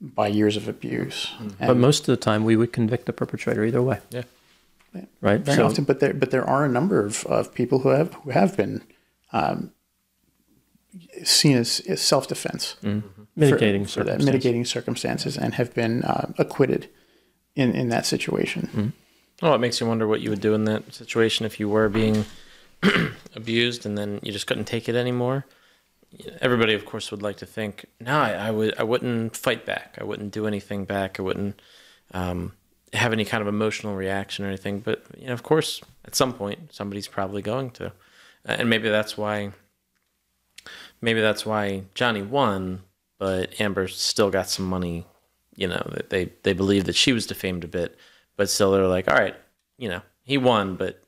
by years of abuse. But most of the time we would convict the perpetrator either way. Yeah. Right? Very often, but there are a number of people who have been seen as self-defense, mitigating for that, mitigating circumstances, and have been acquitted in that situation. Well, it makes you wonder what you would do in that situation if you were being abused and then you just couldn't take it anymore. Everybody, of course, would like to think, no, I wouldn't fight back. I wouldn't do anything back. I wouldn't have any kind of emotional reaction or anything. But, you know, of course, at some point, somebody's probably going to. And maybe that's why Johnny won, but Amber still got some money. You know, they believe that she was defamed a bit, but still they're like, all right, you know, he won, but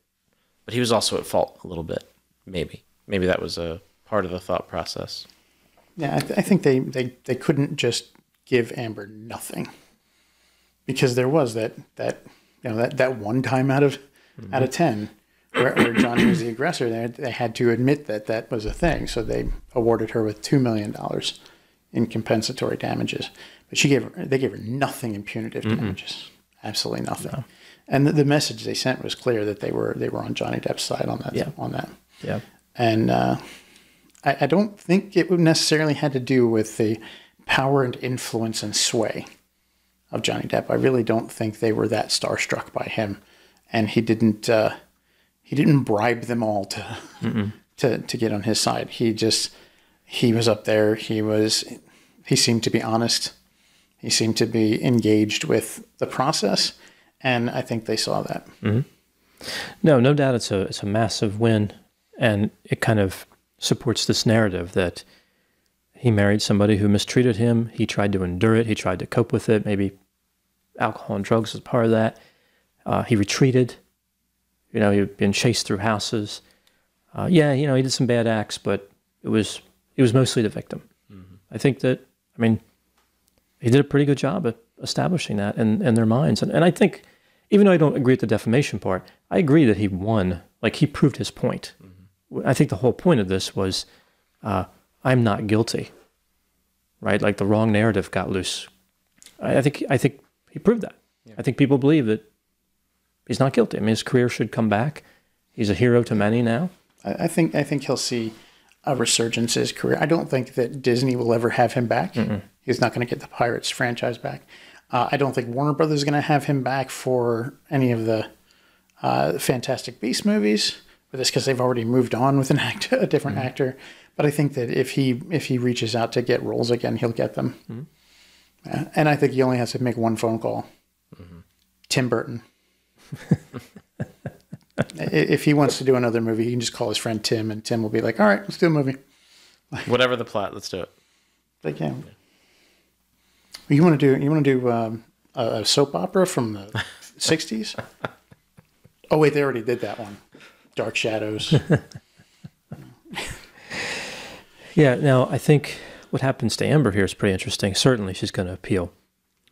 he was also at fault a little bit. Maybe that was a part of the thought process. Yeah, I think they couldn't just give Amber nothing, because there was that one time out of 10 where Johnny was the aggressor. They had to admit that was a thing, so they awarded her with $2 million in compensatory damages. But they gave her nothing in punitive damages, absolutely nothing. No. And the message they sent was clear that they were on Johnny Depp's side on that. Yeah. On that. Yeah. And I don't think it would necessarily had to do with the power and influence and sway of Johnny Depp. I really don't think they were that starstruck by him, and he didn't bribe them all to get on his side. He was up there. He seemed to be honest. He seemed to be engaged with the process, and I think they saw that. No doubt it's a massive win, and it kind of supports this narrative that he married somebody who mistreated him. He tried to endure it. He tried to cope with it. Maybe alcohol and drugs was part of that. He retreated. You know, he'd been chased through houses. He did some bad acts, but he was mostly the victim. I think that, he did a pretty good job at establishing that in their minds. And I think, even though I don't agree with the defamation part, I agree that he won. Like, he proved his point. I think the whole point of this was, I'm not guilty, right? Like, the wrong narrative got loose. I think he he proved that. Yeah. I think people believe that he's not guilty. I mean, his career should come back. He's a hero to many now. I think he'll see a resurgence in his career. I don't think that Disney will ever have him back. Mm-mm. He's not going to get the Pirates franchise back. I don't think Warner Brothers is going to have him back for any of the Fantastic Beasts movies, but it's because they've already moved on with a different actor. But I think that if he reaches out to get roles again, he'll get them. Mm-hmm. And I think he only has to make one phone call. Mm-hmm. Tim Burton. If he wants to do another movie, he can just call his friend Tim, and Tim will be like, "All right, let's do a movie." Whatever the plot, let's do it. Like, yeah. You want to do a soap opera from the 60s? Oh wait, they already did that one. Dark Shadows. Yeah. Now I think what happens to Amber here is pretty interesting. Certainly, she's going to appeal.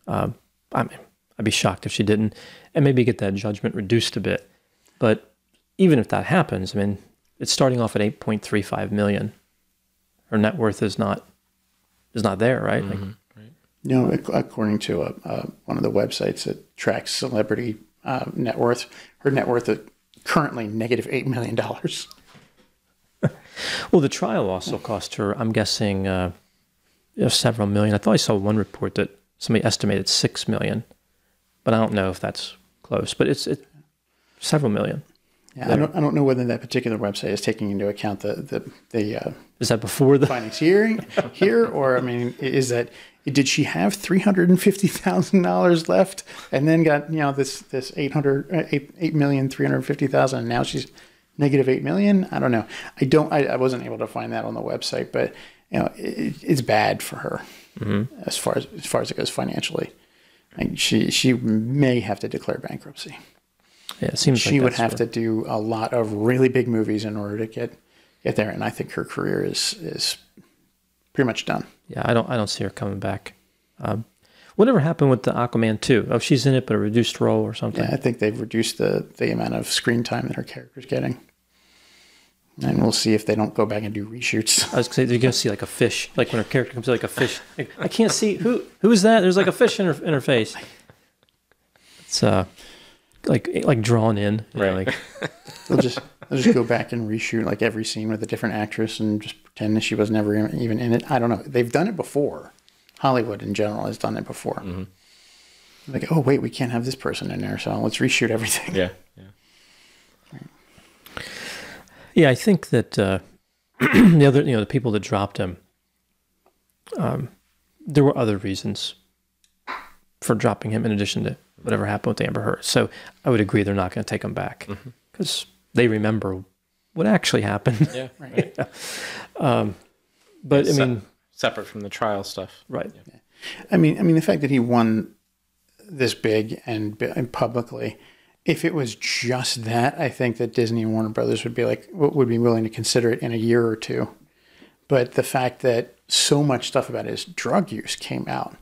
I mean, I'd be shocked if she didn't, and maybe get that judgment reduced a bit. But even if that happens, I mean, it's starting off at $8.35 million. Her net worth is not there, right? Mm-hmm. Like, right. You know, according to one of the websites that tracks celebrity net worth, her net worth is currently negative $8 million. Well, the trial also cost her, I'm guessing, several million. I thought I saw one report that somebody estimated $6 million, but I don't know if that's close. But it's several million. Yeah, I don't know whether that particular website is taking into account the is that before the findings here, or I mean, did she have $350,000 left and then got this $8,350,000 and now she's negative $8 million? I don't know. I wasn't able to find that on the website, but it's bad for her as far as it goes financially. Like she may have to declare bankruptcy. Yeah, it seems she would have to do a lot of really big movies in order to get there, and I think her career is pretty much done. Yeah, I don't see her coming back. Whatever happened with the Aquaman 2? Oh, she's in it, but a reduced role or something. Yeah, I think they've reduced the amount of screen time that her character's getting, and we'll see if they don't go back and do reshoots. I was going to say you're going to see like a fish, like when her character comes like a fish. Like, I can't see who is that. There's like a fish in her face. It's like drawn in, right? Like they'll just go back and reshoot like every scene with a different actress and just pretend that she was never even in it. I don't know. They've done it before. Hollywood in general has done it before. Mm-hmm. Like, oh wait, we can't have this person in there, so let's reshoot everything. Yeah. Yeah, I think that the other, the people that dropped him, there were other reasons for dropping him in addition to whatever happened with Amber Heard. So I would agree they're not going to take him back because they remember what actually happened. Yeah, right. But I mean, separate from the trial stuff, right? Yeah. I mean, the fact that he won this big and publicly, if it was just that, I think that Disney and Warner Brothers would be willing to consider it in a year or two. But the fact that so much stuff about his drug use came out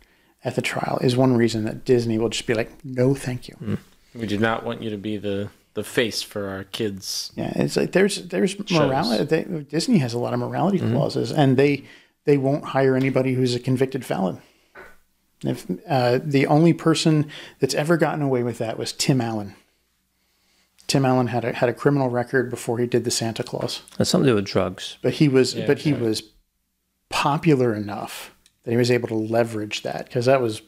at the trial is one reason that Disney will just be like, no, thank you. Mm. We do not want you to be the face for our kids. Yeah, it's like there's morality. Disney has a lot of morality clauses, and they won't hire anybody who's a convicted felon. If the only person that's ever gotten away with that was Tim Allen. Tim Allen had a criminal record before he did the Santa Claus. That's something to do with drugs. But he was was popular enough that he was able to leverage that, because that was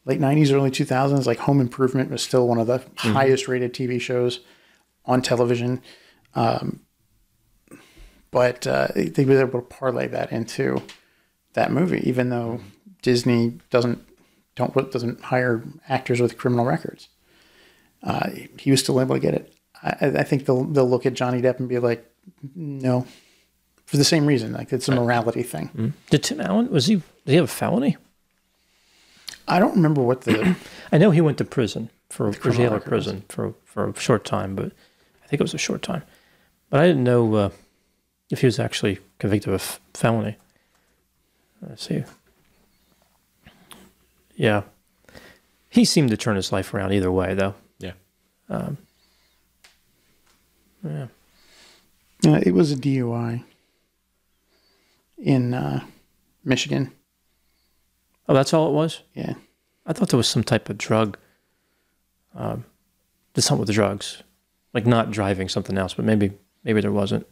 late 90s, early 2000s. Like Home Improvement was still one of the highest rated TV shows on television. But they were able to parlay that into that movie, even though Disney doesn't hire actors with criminal records. He was still able to get it. I think they'll look at Johnny Depp and be like, no, for the same reason. Like it's a morality thing. Mm-hmm. Did Tim Allen, did he have a felony? I don't remember what the. I know he went to prison for jail or prison for a short time, but I think it was a short time. But I didn't know if he was actually convicted of a felony. Let's see. Yeah, he seemed to turn his life around either way, though. Yeah. Yeah. It was a DUI in Michigan. Oh, that's all it was? Yeah. I thought there was some type of drug. Did something with the drugs, like not driving, something else, but maybe there wasn't.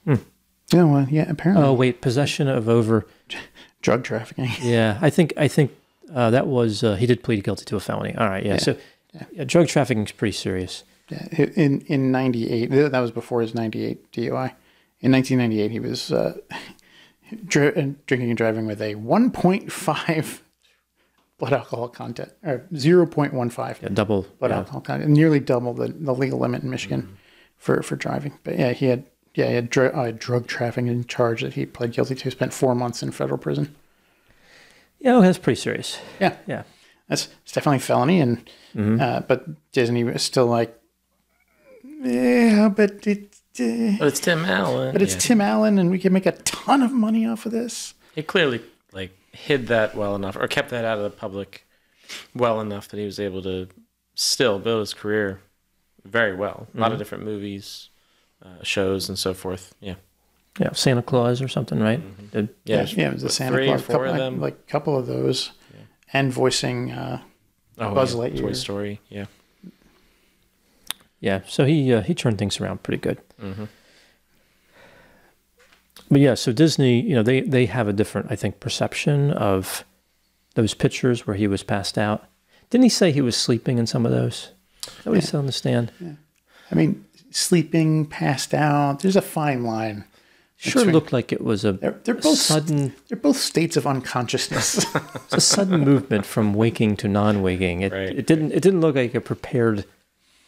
Yeah, well, yeah, apparently. Oh wait, possession of over Drug trafficking. Yeah, I think that was he did plead guilty to a felony. All right, yeah. So drug trafficking is pretty serious. Yeah, in 98, that was before his 98 DUI. In 1998, he was drinking and driving with a 1.5 blood alcohol content, or 0.15 double blood alcohol content, nearly double the legal limit in Michigan for driving. But yeah, he had drug trafficking charge that he pled guilty to. Spent 4 months in federal prison. Yeah, that's pretty serious. Yeah, yeah, it's definitely a felony, and but Disney was still like, yeah, but it's Tim Allen. But it's Tim Allen, and we can make a ton of money off of this. He clearly hid that well enough, or kept that out of the public well enough that he was able to still build his career very well. A lot of different movies, shows, and so forth. Yeah. Yeah, Santa Claus or something, right? It was a Santa Claus. Couple of those, and voicing Buzz Lightyear. Toy Story. Yeah. Yeah, so he turned things around pretty good. But yeah, so Disney, they have a different, I think, perception of those pictures where he was passed out. Didn't he say he was sleeping in some of those? Is that what he said on the stand? Yeah. I mean, sleeping, passed out. There's a fine line. Sure looked like it was they're both sudden. They're both states of unconsciousness. It's a sudden movement from waking to non-waking. It didn't look like a prepared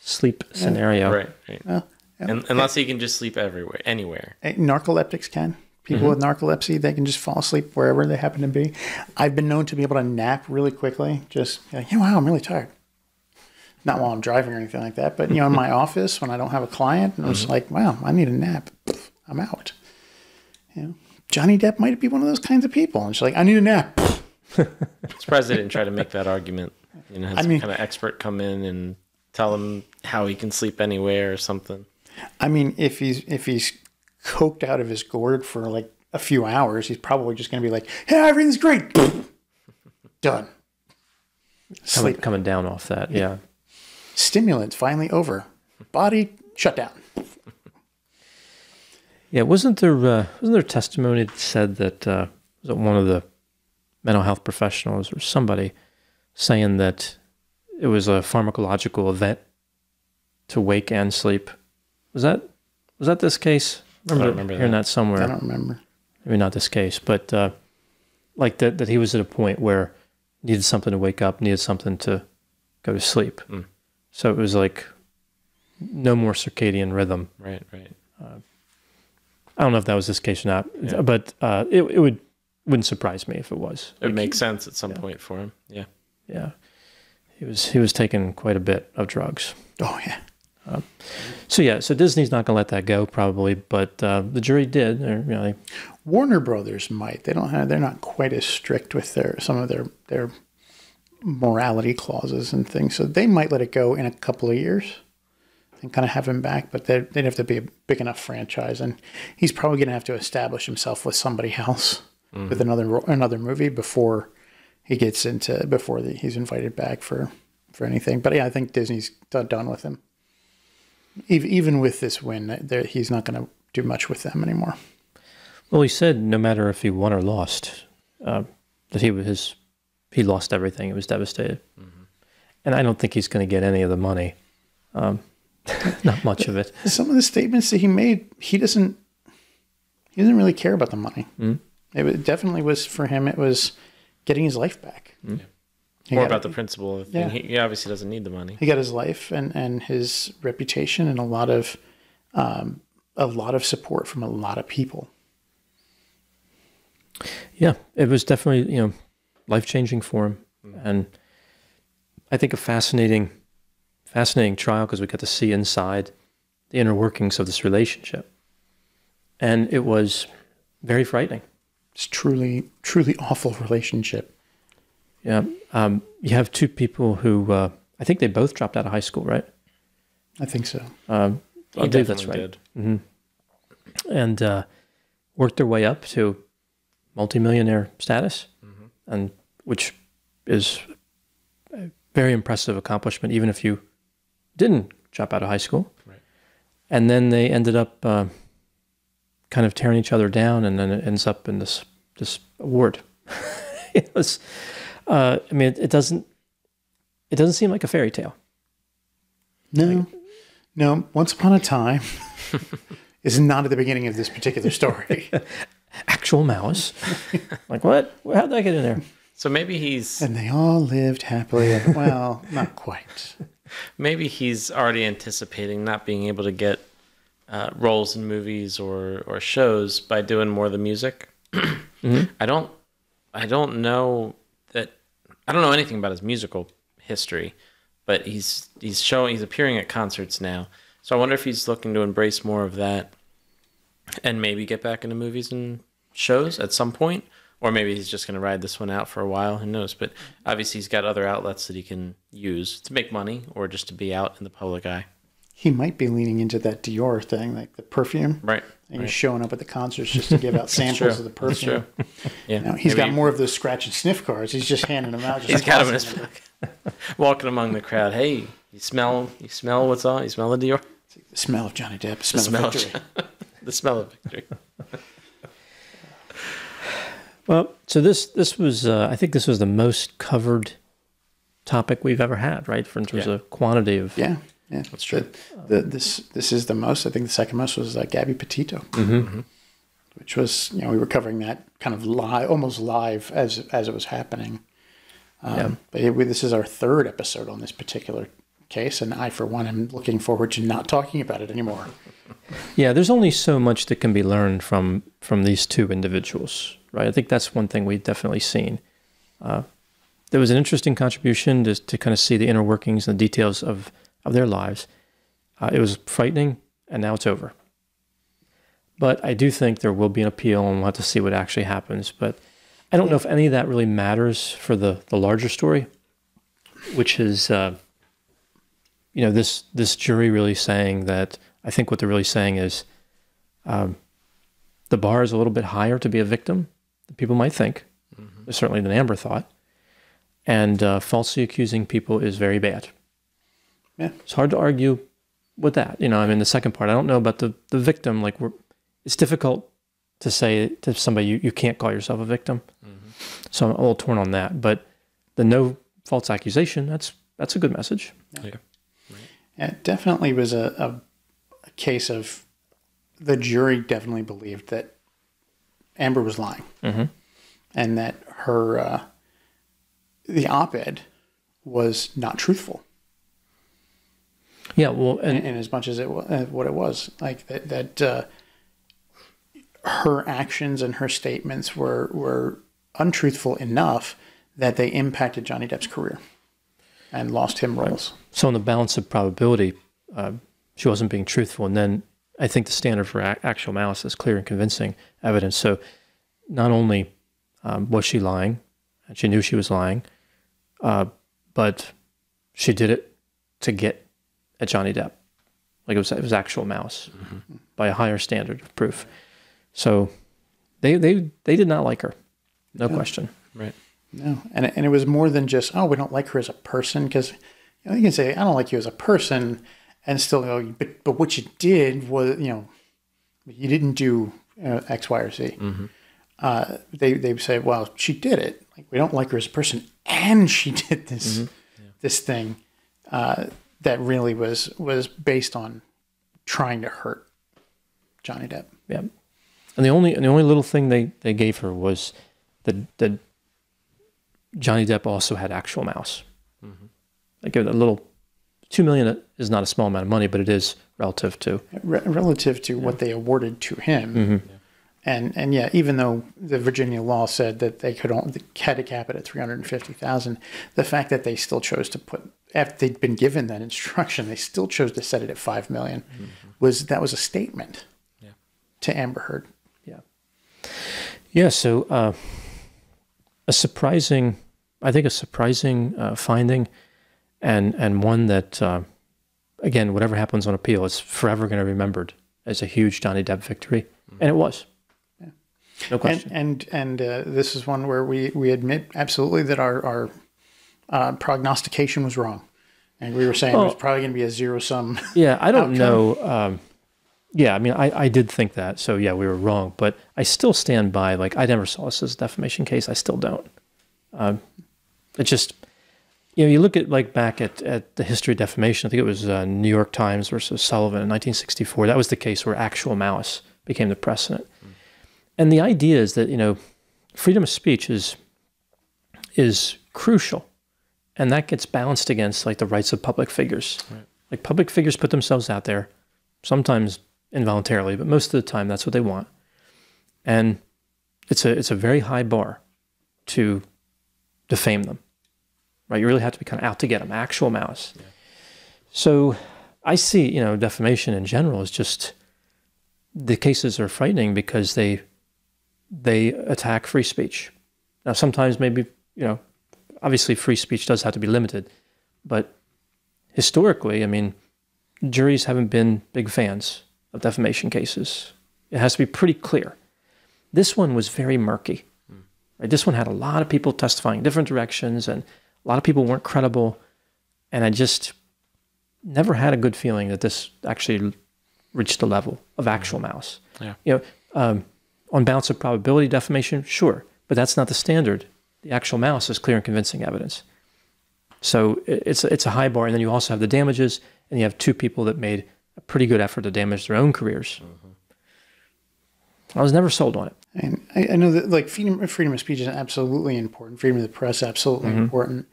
sleep scenario. Right. Well, unless he can just sleep anywhere. Narcoleptics can. People with narcolepsy, they can just fall asleep wherever they happen to be. I've been known to be able to nap really quickly. Just wow, I'm really tired. Not while I'm driving or anything like that, but in my office when I don't have a client, and I'm just like, wow, I need a nap. I'm out. Johnny Depp might be one of those kinds of people, and she's like, I need a nap. I'm surprised they didn't try to make that argument. Have some kind of expert come in and tell him how he can sleep anywhere or something. I mean, if he's coked out of his gourd for like a few hours, he's probably just going to be like, hey, everything's great. Done. Coming down off that, yeah. Stimulants finally over. Body shut down. Yeah, wasn't there testimony that said that was it one of the mental health professionals or somebody saying that it was a pharmacological event to wake and sleep? Was that this case? I remember hearing that somewhere. I don't remember. Maybe not this case, but like that he was at a point where needed something to wake up, needed something to go to sleep. So it was like no more circadian rhythm. Right. I don't know if that was this case or not, but it wouldn't surprise me if it was. It makes sense at some point for him. Yeah. Yeah. He was taking quite a bit of drugs. Oh yeah. So Disney's not going to let that go probably, but the jury did. Warner Brothers might. They're not quite as strict with some of their morality clauses and things, so they might let it go in a couple of years and kind of have him back. But they'd have to be a big enough franchise, and he's probably going to have to establish himself with somebody else with another movie before he's invited back for anything. But yeah, I think Disney's done with him. Even with this win, he's not going to do much with them anymore. Well, he said no matter if he won or lost, that he lost everything. He was devastated, and I don't think he's going to get any of the money. Not much of it. Some of the statements that he made, he doesn't really care about the money. It definitely was for him. It was getting his life back. More about the principle of the thing. He obviously doesn't need the money. He got his life and his reputation and a lot of support from a lot of people. Yeah, it was definitely life-changing for him, and I think a fascinating trial because we got to see inside the inner workings of this relationship, and it was very frightening. It's truly awful relationship. Yeah, you have two people who I think they both dropped out of high school, right? I think so. I believe that's right. Did. And worked their way up to multimillionaire status, and which is a very impressive accomplishment, even if you didn't drop out of high school. Right. And then they ended up kind of tearing each other down, and then it ends up in this award. It was, I mean, it doesn't seem like a fairy tale. No, no. Once upon a time is not at the beginning of this particular story. Actual mouse. Like, what? How'd that get in there? So maybe he's... And they all lived happily ever... Well, not quite. Maybe he's already anticipating not being able to get roles in movies or shows by doing more of the music. Mm-hmm. I don't know anything about his musical history, but he's appearing at concerts now. So I wonder if he's looking to embrace more of that and maybe get back into movies and shows at some point. Or maybe he's just going to ride this one out for a while. Who knows? But obviously he's got other outlets that he can use to make money or just to be out in the public eye. He might be leaning into that Dior thing, like the perfume. Right. And he's showing up at the concerts just to give out samples of the perfume. That's true. Yeah. Now, he's got more of those scratch and sniff cards. He's just handing them out. He's got them in his pocket. Walking among the crowd. Hey, you smell what's on? You smell the Dior? It's like the smell of Johnny Depp. The smell of victory. The smell of victory. Well, so this was, I think this was the most covered topic we've ever had, right? In terms of quantity of... Yeah, that's true. This is the most. I think the second most was Gabby Petito, which was, we were covering that kind of live, almost live as it was happening. But this is our third episode on this particular case, and I, for one, am looking forward to not talking about it anymore. Yeah, there's only so much that can be learned from these two individuals, right? I think that's one thing we've definitely seen. There was an interesting contribution to kind of see the inner workings and the details of their lives. It was frightening, and now it's over. But I do think there will be an appeal, and we'll have to see what actually happens. But I don't know if any of that really matters for the larger story, which is, this jury really saying that, I think what they're really saying is the bar is a little bit higher to be a victim than people might think, certainly than Amber thought. And falsely accusing people is very bad. Yeah. It's hard to argue with that. The second part, I don't know about the victim. It's difficult to say to somebody, you can't call yourself a victim. So I'm a little torn on that. But the no false accusation, that's a good message. Yeah. It definitely was a case of the jury definitely believed that Amber was lying, and that her the op-ed was not truthful. Yeah, well, and as much as what it was, like that her actions and her statements were untruthful enough that they impacted Johnny Depp's career and lost him roles. So in the balance of probability, she wasn't being truthful. And then I think the standard for actual malice is clear and convincing evidence. So not only was she lying, and she knew she was lying, but she did it to get at Johnny Depp. Like it was actual malice by a higher standard of proof. So they did not like her. No question. Right. No. And it was more than just, we don't like her as a person, because you can say, I don't like you as a person, and still go, but what you did was, you didn't do X, Y, or Z. They say, well, she did it. Like, we don't like her as a person, and she did this this thing that really was based on trying to hurt Johnny Depp. Yeah. And the only little thing they gave her was that Johnny Depp also had actual malice. Like a little $2 million is not a small amount of money, but it is relative to what they awarded to him. And yeah, even though the Virginia law said that they had to cap it at $350,000, the fact that they still chose to put, after they'd been given that instruction, they still chose to set it at $5 million. Was a statement to Amber Heard. Yeah. So a surprising finding, and one that again, whatever happens on appeal, is forever going to be remembered as a huge Johnny Depp victory, and it was. No question. And this is one where we admit absolutely that our prognostication was wrong. And we were saying it was probably going to be a zero-sum Yeah, I don't outcome. know. Yeah, I mean, I did think that. So, yeah, we were wrong. But I still stand by, like, I never saw this as a defamation case. I still don't. It just, you look at, like, back at the history of defamation. I think it was New York Times versus Sullivan in 1964. That was the case where actual malice became the precedent. And the idea is that, freedom of speech is crucial. And that gets balanced against, like, the rights of public figures. Right. Like, public figures put themselves out there, sometimes involuntarily, but most of the time that's what they want. And it's a very high bar to defame them, right? You really have to be kind of out to get them, actual malice. Yeah. So I see, defamation in general is just, the cases are frightening because they attack free speech. Now, sometimes maybe, obviously free speech does have to be limited, but historically, I mean, juries haven't been big fans of defamation cases. It has to be pretty clear. This one was very murky. Right? This one had a lot of people testifying in different directions, and a lot of people weren't credible, and I just never had a good feeling that this actually reached the level of actual malice. Yeah. On balance of probability defamation, sure, but that's not the standard. The actual malice is clear and convincing evidence. So it's a high bar, and then you also have the damages, and you have two people that made a pretty good effort to damage their own careers. I was never sold on it. And I know that, like, freedom of speech is absolutely important. Freedom of the press, absolutely important.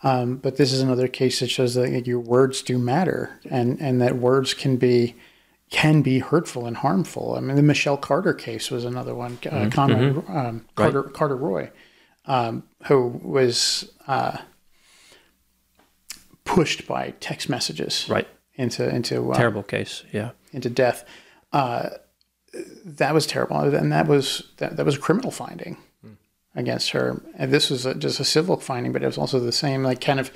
But this is another case that shows that, like, your words do matter, and that words can be hurtful and harmful. I mean, the Michelle Carter case was another one. Carter Roy, who was pushed by text messages, right, into terrible case, yeah, into death. That was terrible, and that was a criminal finding against her. And this was just a civil finding, but it was also the same, like, kind of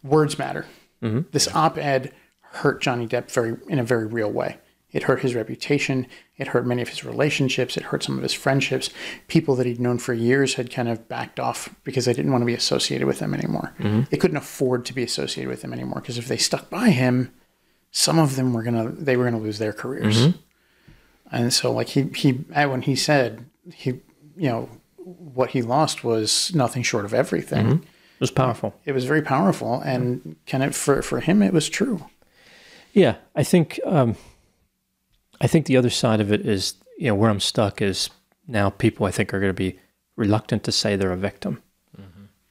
words matter. This op-ed hurt Johnny Depp in a very real way. It hurt his reputation. It hurt many of his relationships. It hurt some of his friendships. People that he'd known for years had kind of backed off because they didn't want to be associated with him anymore. They couldn't afford to be associated with him anymore, because if they stuck by him, some of them were gonna lose their careers. And so, like, when he said what he lost was nothing short of everything. It was powerful. It was very powerful, and kind of for him, it was true. Yeah, I think the other side of it is, where I'm stuck is now people I think are going to be reluctant to say they're a victim,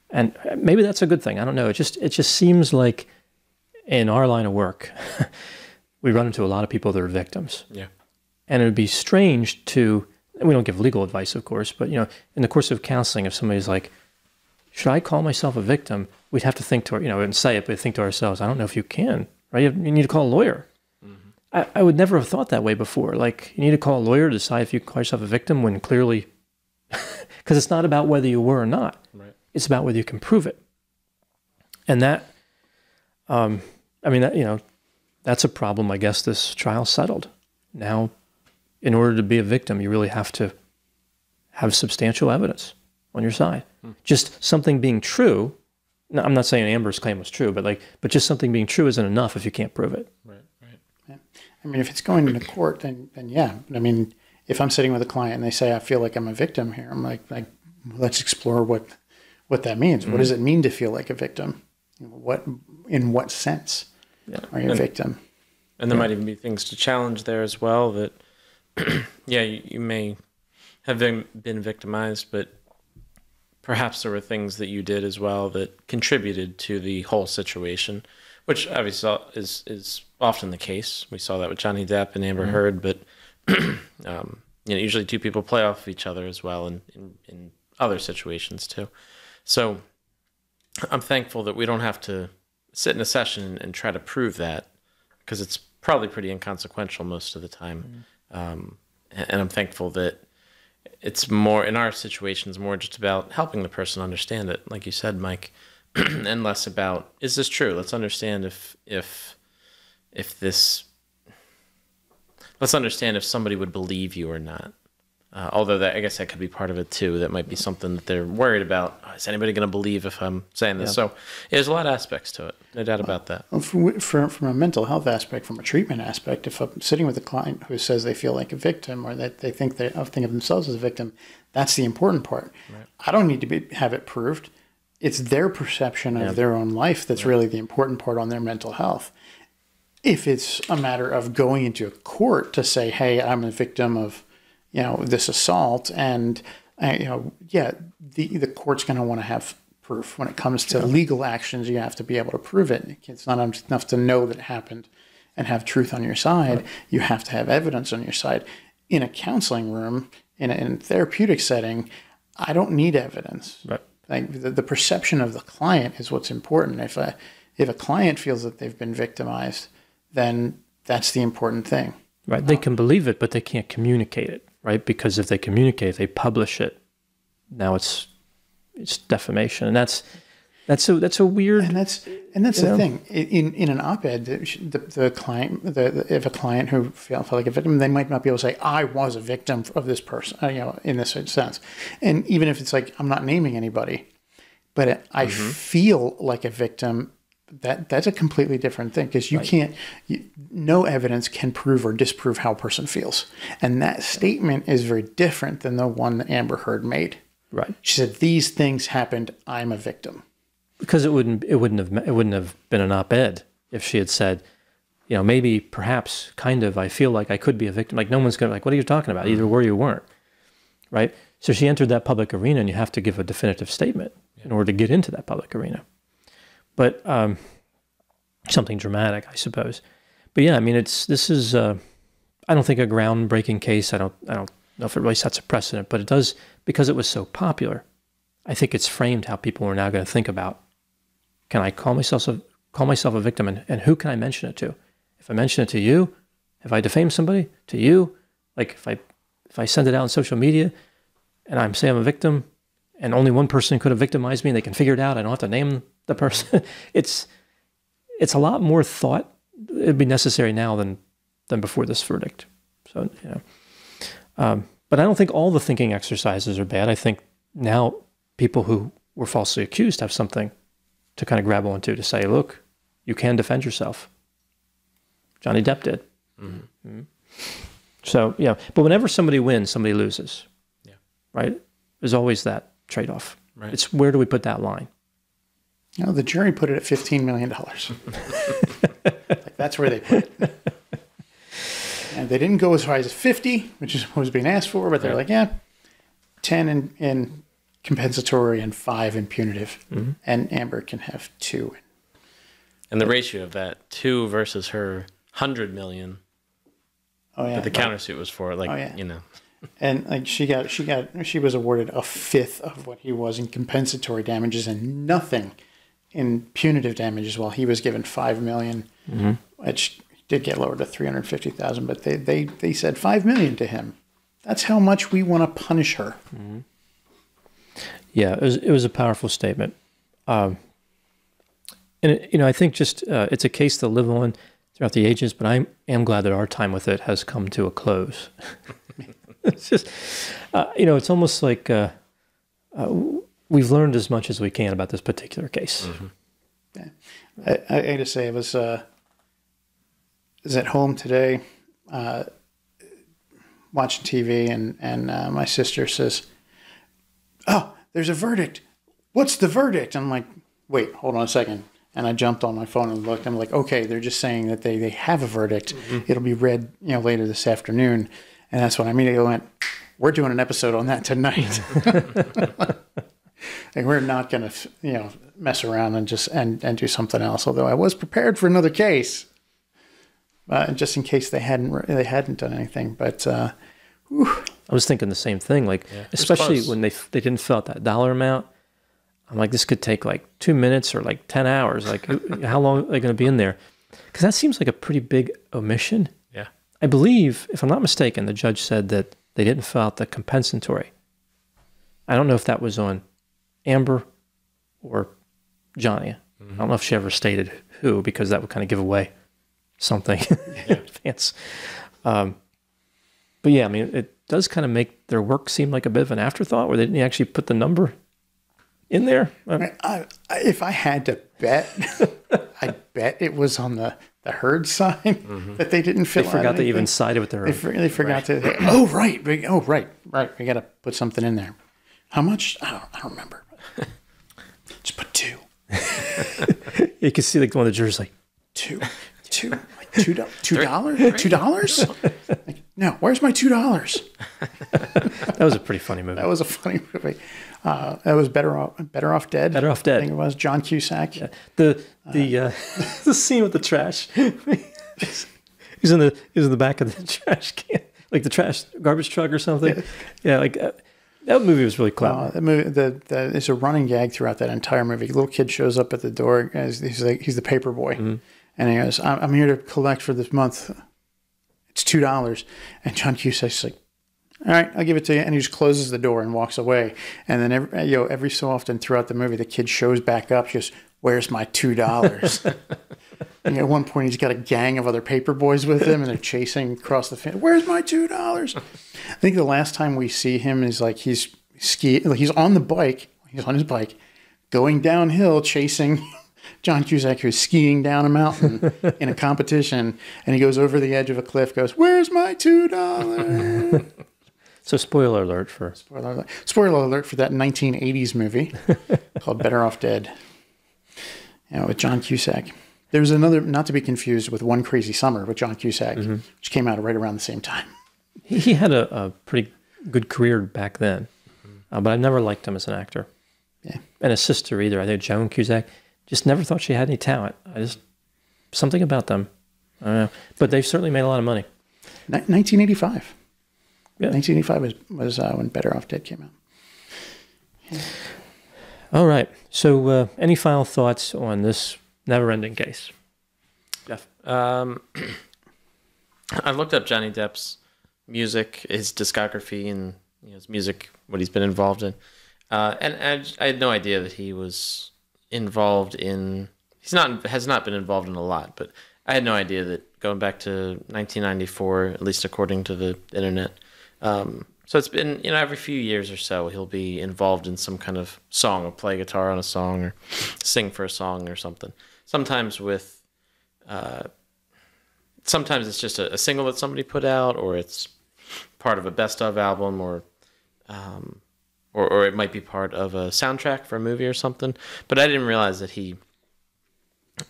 and maybe that's a good thing. I don't know. It just seems like in our line of work, we run into a lot of people that are victims. Yeah. And it would be strange and we don't give legal advice, of course, but, in the course of counseling, if somebody's like, should I call myself a victim? We'd have to think and say it, but think to ourselves, I don't know if you can, right? You need to call a lawyer. I would never have thought that way before. Like, you need to call a lawyer to decide if you call yourself a victim when clearly, because it's not about whether you were or not. Right. It's about whether you can prove it. And that, that's a problem I guess this trial settled. Now, in order to be a victim, you really have to have substantial evidence on your side. Just something being true. No, I'm not saying Amber's claim was true, but just something being true isn't enough if you can't prove it. Right. Yeah. I mean, if it's going into court, then yeah. I mean, if I'm sitting with a client and they say, I feel like I'm a victim here, I'm like let's explore what that means. What does it mean to feel like a victim? In what sense are you a victim? And there might even be things to challenge there as well that, you may have been victimized, but perhaps there were things that you did as well that contributed to the whole situation, which obviously is often the case. We saw that with Johnny Depp and Amber Heard, but usually two people play off of each other as well in other situations too. So I'm thankful that we don't have to sit in a session and try to prove that, because it's probably pretty inconsequential most of the time. And I'm thankful that it's more, in our situations, more just about helping the person understand it, like you said, Mike, and less about, is this true? Let's understand if somebody would believe you or not. Although I guess that could be part of it too. That might be something that they're worried about. Is anybody going to believe if I'm saying this? So there's a lot of aspects to it. No doubt about that. Well, from a mental health aspect, from a treatment aspect, if I'm sitting with a client who says they feel like a victim or that they think of themselves as a victim, that's the important part. Right. I don't need to have it proved. It's their perception of their own life that's really the important part on their mental health. If it's a matter of going into a court to say, hey, I'm a victim of, this assault, and, the court's going to want to have proof. When it comes to legal actions, you have to be able to prove it. It's not enough to know that it happened and have truth on your side. Right. You have to have evidence on your side. In a counseling room, in a therapeutic setting, I don't need evidence. Right. Like the perception of the client is what's important. If a client feels that they've been victimized, then that's the important thing. Right. They can believe it, but they can't communicate it, right? Because if they communicate, they publish it. Now it's defamation, and that's a weird. And that's the thing. In an op-ed, the client, if a client who felt like a victim, they might not be able to say, "I was a victim of this person," in this sense. And even if it's like, I'm not naming anybody, but I feel like a victim, that's a completely different thing, because no evidence can prove or disprove how a person feels, and that statement is very different than the one that Amber Heard made. Right. She said, "These things happened. I'm a victim." Because it wouldn't have been an op-ed if she had said, maybe, perhaps, kind of, I feel like I could be a victim. Like, no one's going to what are you talking about? Either were you weren't, right? So she entered that public arena, and you have to give a definitive statement in order to get into that public arena. But something dramatic, I suppose. But yeah, I mean, this is I don't think a groundbreaking case. I don't know if it really sets a precedent, but it does, because it was so popular. I think it's framed how people are now going to think about, can I call myself a victim, and who can I mention it to? If I mention it to you, if I defame somebody, to you, like if I send it out on social media and I'm saying I'm a victim and only one person could have victimized me and they can figure it out, I don't have to name the person. It's a lot more thought. It'd be necessary now than before this verdict. So, but I don't think all the thinking exercises are bad. I think now people who were falsely accused have something to kind of grab onto to say, look, you can defend yourself. Johnny Depp did. Mm-hmm. Mm-hmm. So, but whenever somebody wins, somebody loses. Yeah. Right? There's always that trade-off. Right. It's where do we put that line? The jury put it at $15 million. Like, that's where they put it. And they didn't go as high as 50, which is what was being asked for, but they're like, 10 in compensatory and 5 in punitive. Mm-hmm. And Amber can have 2. And the ratio of that, 2 versus her $100 million. Oh yeah. That the countersuit was for, And like she was awarded a fifth of what he was in compensatory damages and nothing in punitive damages, while he was given $5 million, which did get lowered to $350,000. But they said $5 million to him. That's how much we want to punish her. Mm-hmm. Yeah, it was a powerful statement, and I think just it's a case to live on throughout the ages. But I am glad that our time with it has come to a close. It's just, it's almost like we've learned as much as we can about this particular case. Mm-hmm. Yeah. I got to say, I was at home today watching TV, and my sister says, "Oh, there's a verdict. What's the verdict?" I'm like, "Wait, hold on a second." And I jumped on my phone and looked. I'm like, "Okay, they're just saying that they have a verdict. Mm-hmm. It'll be read, later this afternoon." And that's when I immediately went, "We're doing an episode on that tonight." Like, we're not going to, mess around and just and do something else. Although I was prepared for another case, just in case they hadn't done anything. But I was thinking the same thing. Like, especially when they didn't fill out that dollar amount. I'm like, this could take like 2 minutes or like 10 hours. Like, how long are they going to be in there? Because that seems like a pretty big omission. Yeah. I believe, if I'm not mistaken, the judge said that they didn't fill out the compensatory. I don't know if that was on Amber or Johnny. Mm-hmm. I don't know if she ever stated who, because that would kind of give away something in advance. But yeah, I mean, it does kind of make their work seem like a bit of an afterthought, where they didn't actually put the number in there. If I had to bet, I'd bet it was on the herd sign that they didn't fill out. They forgot to anything. even side it with the herd. They forgot to. Oh right. We got to put something in there. How much? I don't remember. Just put $2. You can see like one of the jurors like $2, like $2, $2. Like, no, where's my $2? That was a pretty funny movie. That was a funny movie. That was Better Off Dead. Better Off Dead. I think it was John Cusack. Yeah. The scene with the trash. He's in the back of the trash can, like the garbage truck or something. Yeah, like that movie was really clever. The movie, it's a running gag throughout that entire movie. A little kid shows up at the door. He's the paper boy, and he goes, "I'm here to collect for this month. It's $2." And John Cusack's like, "All right, I'll give it to you." And he just closes the door and walks away. And then every so often throughout the movie, the kid shows back up. She goes, "Where's my $2?" And at one point, he's got a gang of other paper boys with him, and they're chasing across the field. "Where's my $2?" I think the last time we see him is like he's on the bike. He's on his bike, going downhill, chasing John Cusack, who's skiing down a mountain in a competition, and he goes over the edge of a cliff. Goes, "Where's my $2?" So spoiler alert for that 1980s movie called Better Off Dead. With John Cusack. There's another, not to be confused with One Crazy Summer with John Cusack, which came out right around the same time. He had a pretty good career back then, but I never liked him as an actor. Yeah. And his sister either. I think Joan Cusack, just never thought she had any talent. Something about them. I don't know. But they've certainly made a lot of money. 1985. Yeah. 1985 was when Better Off Dead came out. Yeah. All right. So any final thoughts on this never-ending case? Jeff? I looked up Johnny Depp's music, his discography, and his music, what he's been involved in. And I had no idea that he was involved in... has not been involved in a lot, but I had no idea that going back to 1994, at least according to the internet. So it's been, every few years or so, he'll be involved in some kind of song, or play guitar on a song, or sing for a song or something. Sometimes sometimes it's just a single that somebody put out, or it's part of a best of album, or it might be part of a soundtrack for a movie or something. But I didn't realize that he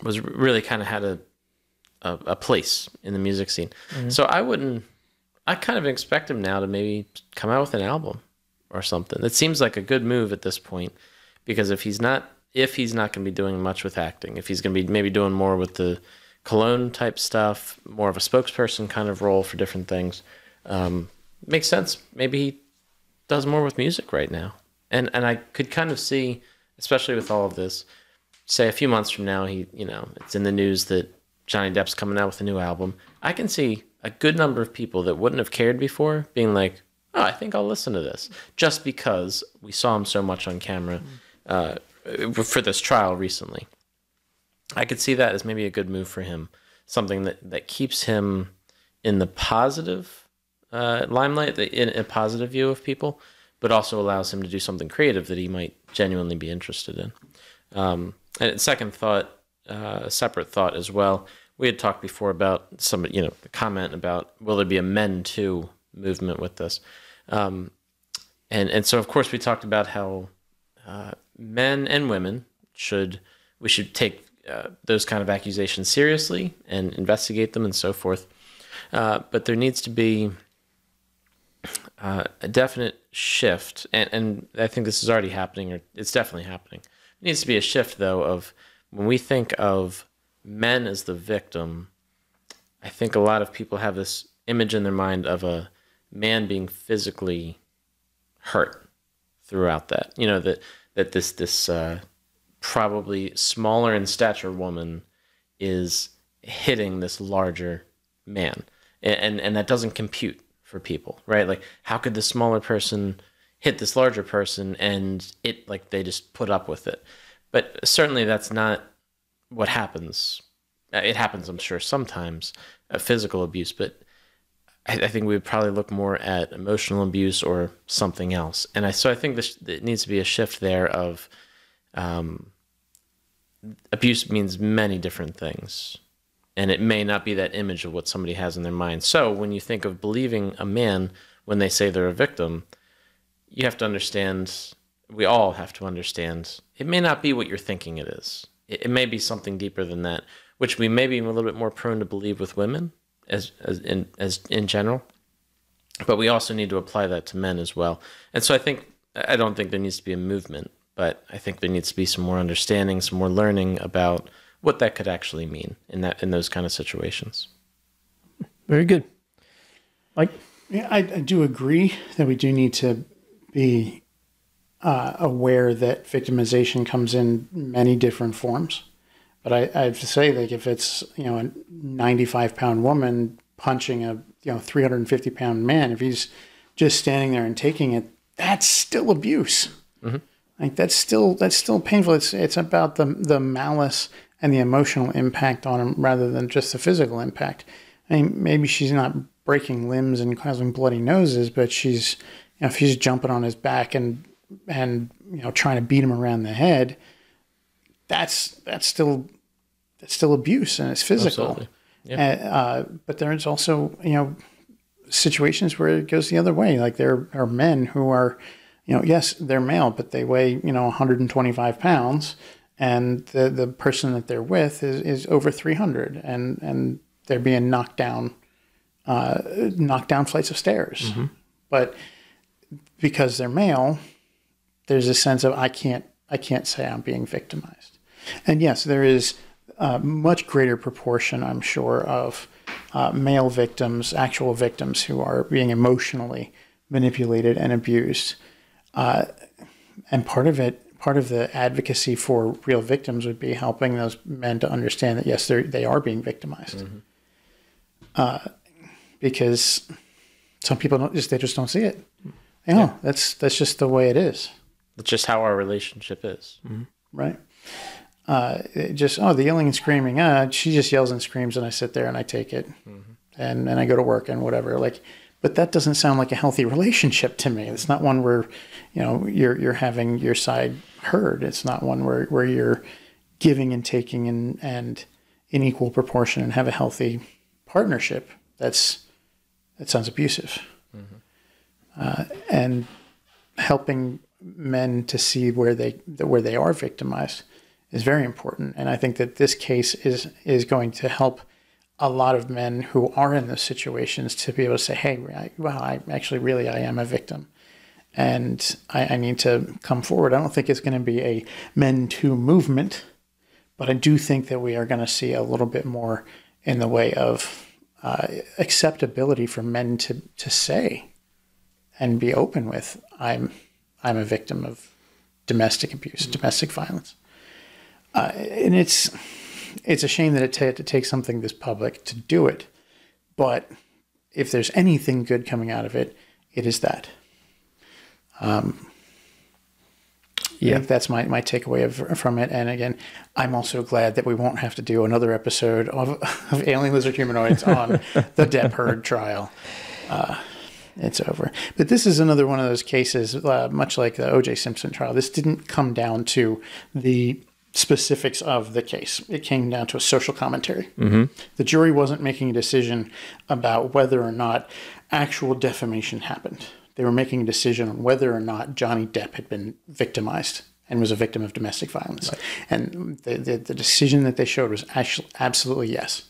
was really kind of had a place in the music scene. Mm-hmm. So I kind of expect him now to maybe come out with an album or something. It seems like a good move at this point, because if he's not going to be doing much with acting, if he's going to be maybe doing more with the Cologne type stuff, more of a spokesperson kind of role for different things, makes sense. Maybe he does more with music right now. And I could kind of see, especially with all of this, say a few months from now, it's in the news that Johnny Depp's coming out with a new album. I can see a good number of people that wouldn't have cared before being like, "Oh, I think I'll listen to this," just because we saw him so much on camera for this trial recently. I could see that as maybe a good move for him, something that keeps him in the positive limelight, in a positive view of people, but also allows him to do something creative that he might genuinely be interested in. And second thought, separate thought as well. We had talked before about the comment about, will there be a Men Too movement with this? And so, of course, we talked about how men and women we should take those kind of accusations seriously and investigate them and so forth. But there needs to be a definite shift, and I think this is already happening, or it's definitely happening. It needs to be a shift, though, of when we think of men as the victim, I think a lot of people have this image in their mind of a man being physically hurt throughout that. That this probably smaller in stature woman is hitting this larger man, and that doesn't compute for people, right? Like, how could the smaller person hit this larger person, and they just put up with it? But certainly that's not what happens. It happens, I'm sure, sometimes, physical abuse, but I think we would probably look more at emotional abuse or something else. And so I think it needs to be a shift there of abuse means many different things. And it may not be that image of what somebody has in their mind. So when you think of believing a man when they say they're a victim, you have to understand, we all have to understand, it may not be what you're thinking it is. It may be something deeper than that, which we may be a little bit more prone to believe with women as in general. But we also need to apply that to men as well. And so I don't think there needs to be a movement, but I think there needs to be some more understanding, some more learning about what that could actually mean in those kind of situations. Very good. Mike? Yeah, I do agree that we do need to be aware that victimization comes in many different forms. But I have to say, like, if it's, a 95-pound woman punching a 350-pound man, if he's just standing there and taking it, that's still abuse. Mm-hmm. Like, that's still painful. It's about the malice and the emotional impact on him rather than just the physical impact. I mean, maybe she's not breaking limbs and causing bloody noses, but she's, if she's jumping on his back and trying to beat him around the head, that's still abuse, and it's physical. Absolutely. Yeah. But there's also, situations where it goes the other way. Like, there are men who are, yes, they're male, but they weigh, 125 pounds, and the person that they're with is over 300, and they're being knocked down flights of stairs. Mm-hmm. But because they're male, there's a sense of I can't say I'm being victimized. And yes, there is a much greater proportion, I'm sure, of male victims, actual victims, who are being emotionally manipulated and abused. And part of the advocacy for real victims would be helping those men to understand that, yes, they are being victimized. Mm-hmm. Because some people just don't see it. That's just the way it is. It's just how our relationship is. Mm-hmm. Right. The yelling and screaming. She just yells and screams, and I sit there and I take it, mm-hmm. and I go to work and whatever. But that doesn't sound like a healthy relationship to me. It's not one where, you're having your side heard. It's not one where you're giving and taking and in equal proportion and have a healthy partnership. That sounds abusive. Mm-hmm. And helping men to see where they are victimized is very important. And I think that this case is going to help a lot of men who are in those situations to be able to say, hey, I am a victim. And I need to come forward. I don't think it's going to be a Men Too movement, but I do think that we are going to see a little bit more in the way of acceptability for men to say and be open with, I'm a victim of domestic abuse, mm-hmm. domestic violence. And it's a shame that it had to take something this public to do it. But if there's anything good coming out of it, it is that. I think that's my takeaway from it. And again, I'm also glad that we won't have to do another episode of Alien Lizard Humanoids on the Depp Heard trial. It's over. But this is another one of those cases, much like the O.J. Simpson trial. This didn't come down to the specifics of the case. It came down to a social commentary. Mm-hmm. The jury wasn't making a decision about whether or not actual defamation happened. They were making a decision on whether or not Johnny Depp had been victimized and was a victim of domestic violence. Right. And the decision that they showed was actually absolutely yes,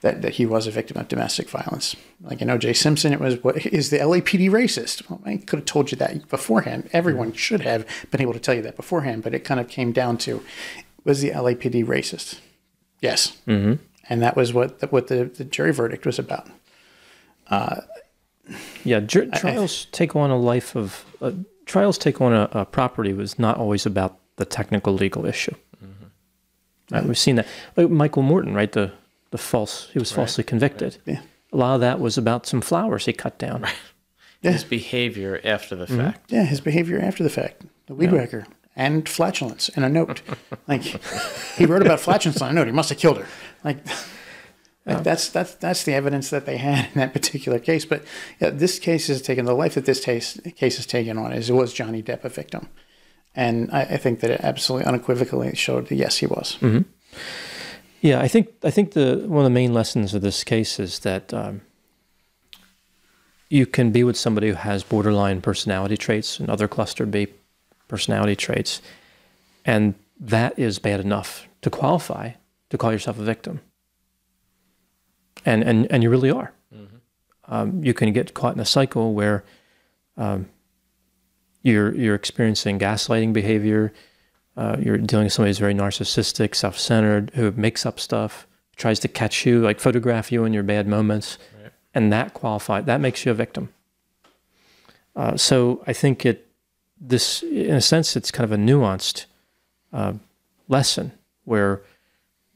that he was a victim of domestic violence. Like in O.J. Simpson, it was, what is the LAPD racist? Well, I could have told you that beforehand. Everyone should have been able to tell you that beforehand, but it kind of came down to, was the LAPD racist? Yes. Mm-hmm. And that was what the jury verdict was about. Trials take on a property was not always about the technical legal issue. Mm-hmm. Right, we've seen that. Like Michael Morton, right? He was falsely convicted. Right. Yeah. A lot of that was about some flowers he cut down. Right. Yeah. His behavior after the fact. Yeah, his behavior after the fact. The weed whacker and flatulence in a note. Like, he wrote about flatulence on a note. He must have killed her. Like, Like that's the evidence that they had in that particular case. But yeah, this case is taken, the life that this case is taken on was Johnny Depp a victim? And I think that it absolutely unequivocally showed that yes, he was. Mm-hmm. Yeah, I think one of the main lessons of this case is that you can be with somebody who has borderline personality traits and other cluster B personality traits, and that is bad enough to qualify to call yourself a victim. And you really are. Mm-hmm. You can get caught in a cycle where you're experiencing gaslighting behavior. You're dealing with somebody who's very narcissistic, self-centered, who makes up stuff, tries to catch you, like photograph you in your bad moments, right. And that makes you a victim. So I think in a sense, it's kind of a nuanced lesson where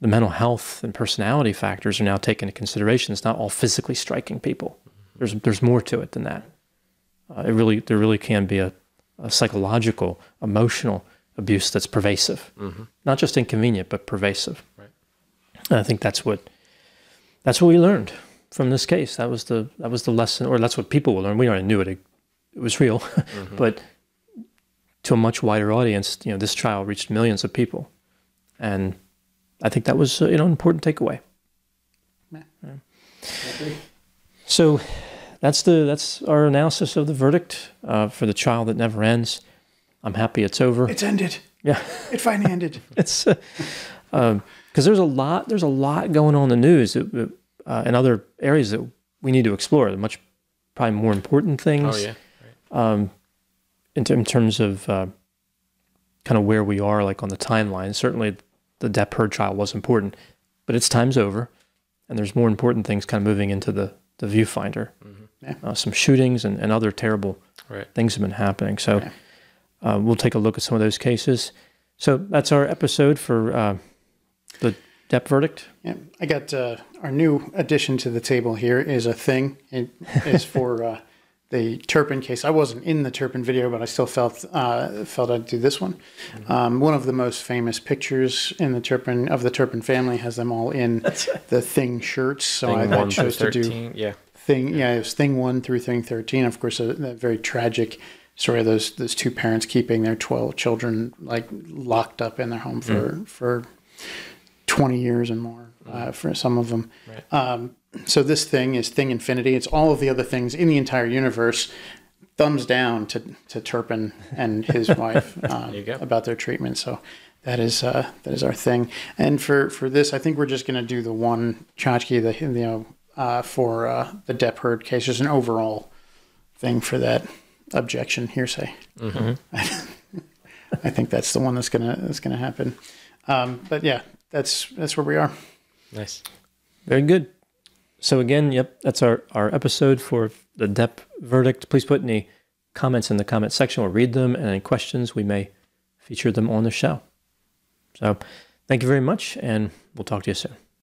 the mental health and personality factors are now taken into consideration. It's not all physically striking people. There's more to it than that. There really can be a psychological, emotional abuse that's pervasive, mm-hmm. Not just inconvenient, but pervasive. Right. And I think that's what we learned from this case. That was the lesson, or that's what people will learn. We already knew it was real, mm-hmm. But to a much wider audience, this trial reached millions of people, and I think that was an important takeaway. Yeah. So that's our analysis of the verdict for The Trial That Never Ends. I'm happy it's over. It's ended. Yeah, it finally ended. It's because there's a lot going on in the news and other areas that we need to explore. The probably more important things. Oh yeah. Right. In terms of kind of where we are, like on the timeline. Certainly, the Depp Heard trial was important, but its time's over, and there's more important things kind of moving into the viewfinder. Mm-hmm. Yeah. Some shootings and other terrible things have been happening. So. Yeah. We'll take a look at some of those cases. So that's our episode for the Depp verdict. Yeah, I got our new addition to the table here is a thing. It is for the Turpin case. I wasn't in the Turpin video, but I still felt I'd do this one. Mm-hmm. One of the most famous pictures in the Turpin family has them all in the Thing shirts. So I chose to do Thing. Yeah, it was Thing 1 through Thing 13. Of course, a very tragic story of those two parents keeping their 12 children like locked up in their home for 20 years and more for some of them. Right. So this thing is Thing Infinity. It's all of the other things in the entire universe. Thumbs down to Turpin and his wife about their treatment. So that is our thing. And for this, I think we're just going to do the one tchotchke for the Depp Heard case. Just an overall thing for that. Objection, hearsay. Mm-hmm. I think that's the one that's gonna happen. But yeah, that's where we are. Nice, very good. So again, that's our episode for the Depp verdict. Please put any comments in the comment section. We'll read them, and any questions we may feature them on the show. So thank you very much, and we'll talk to you soon.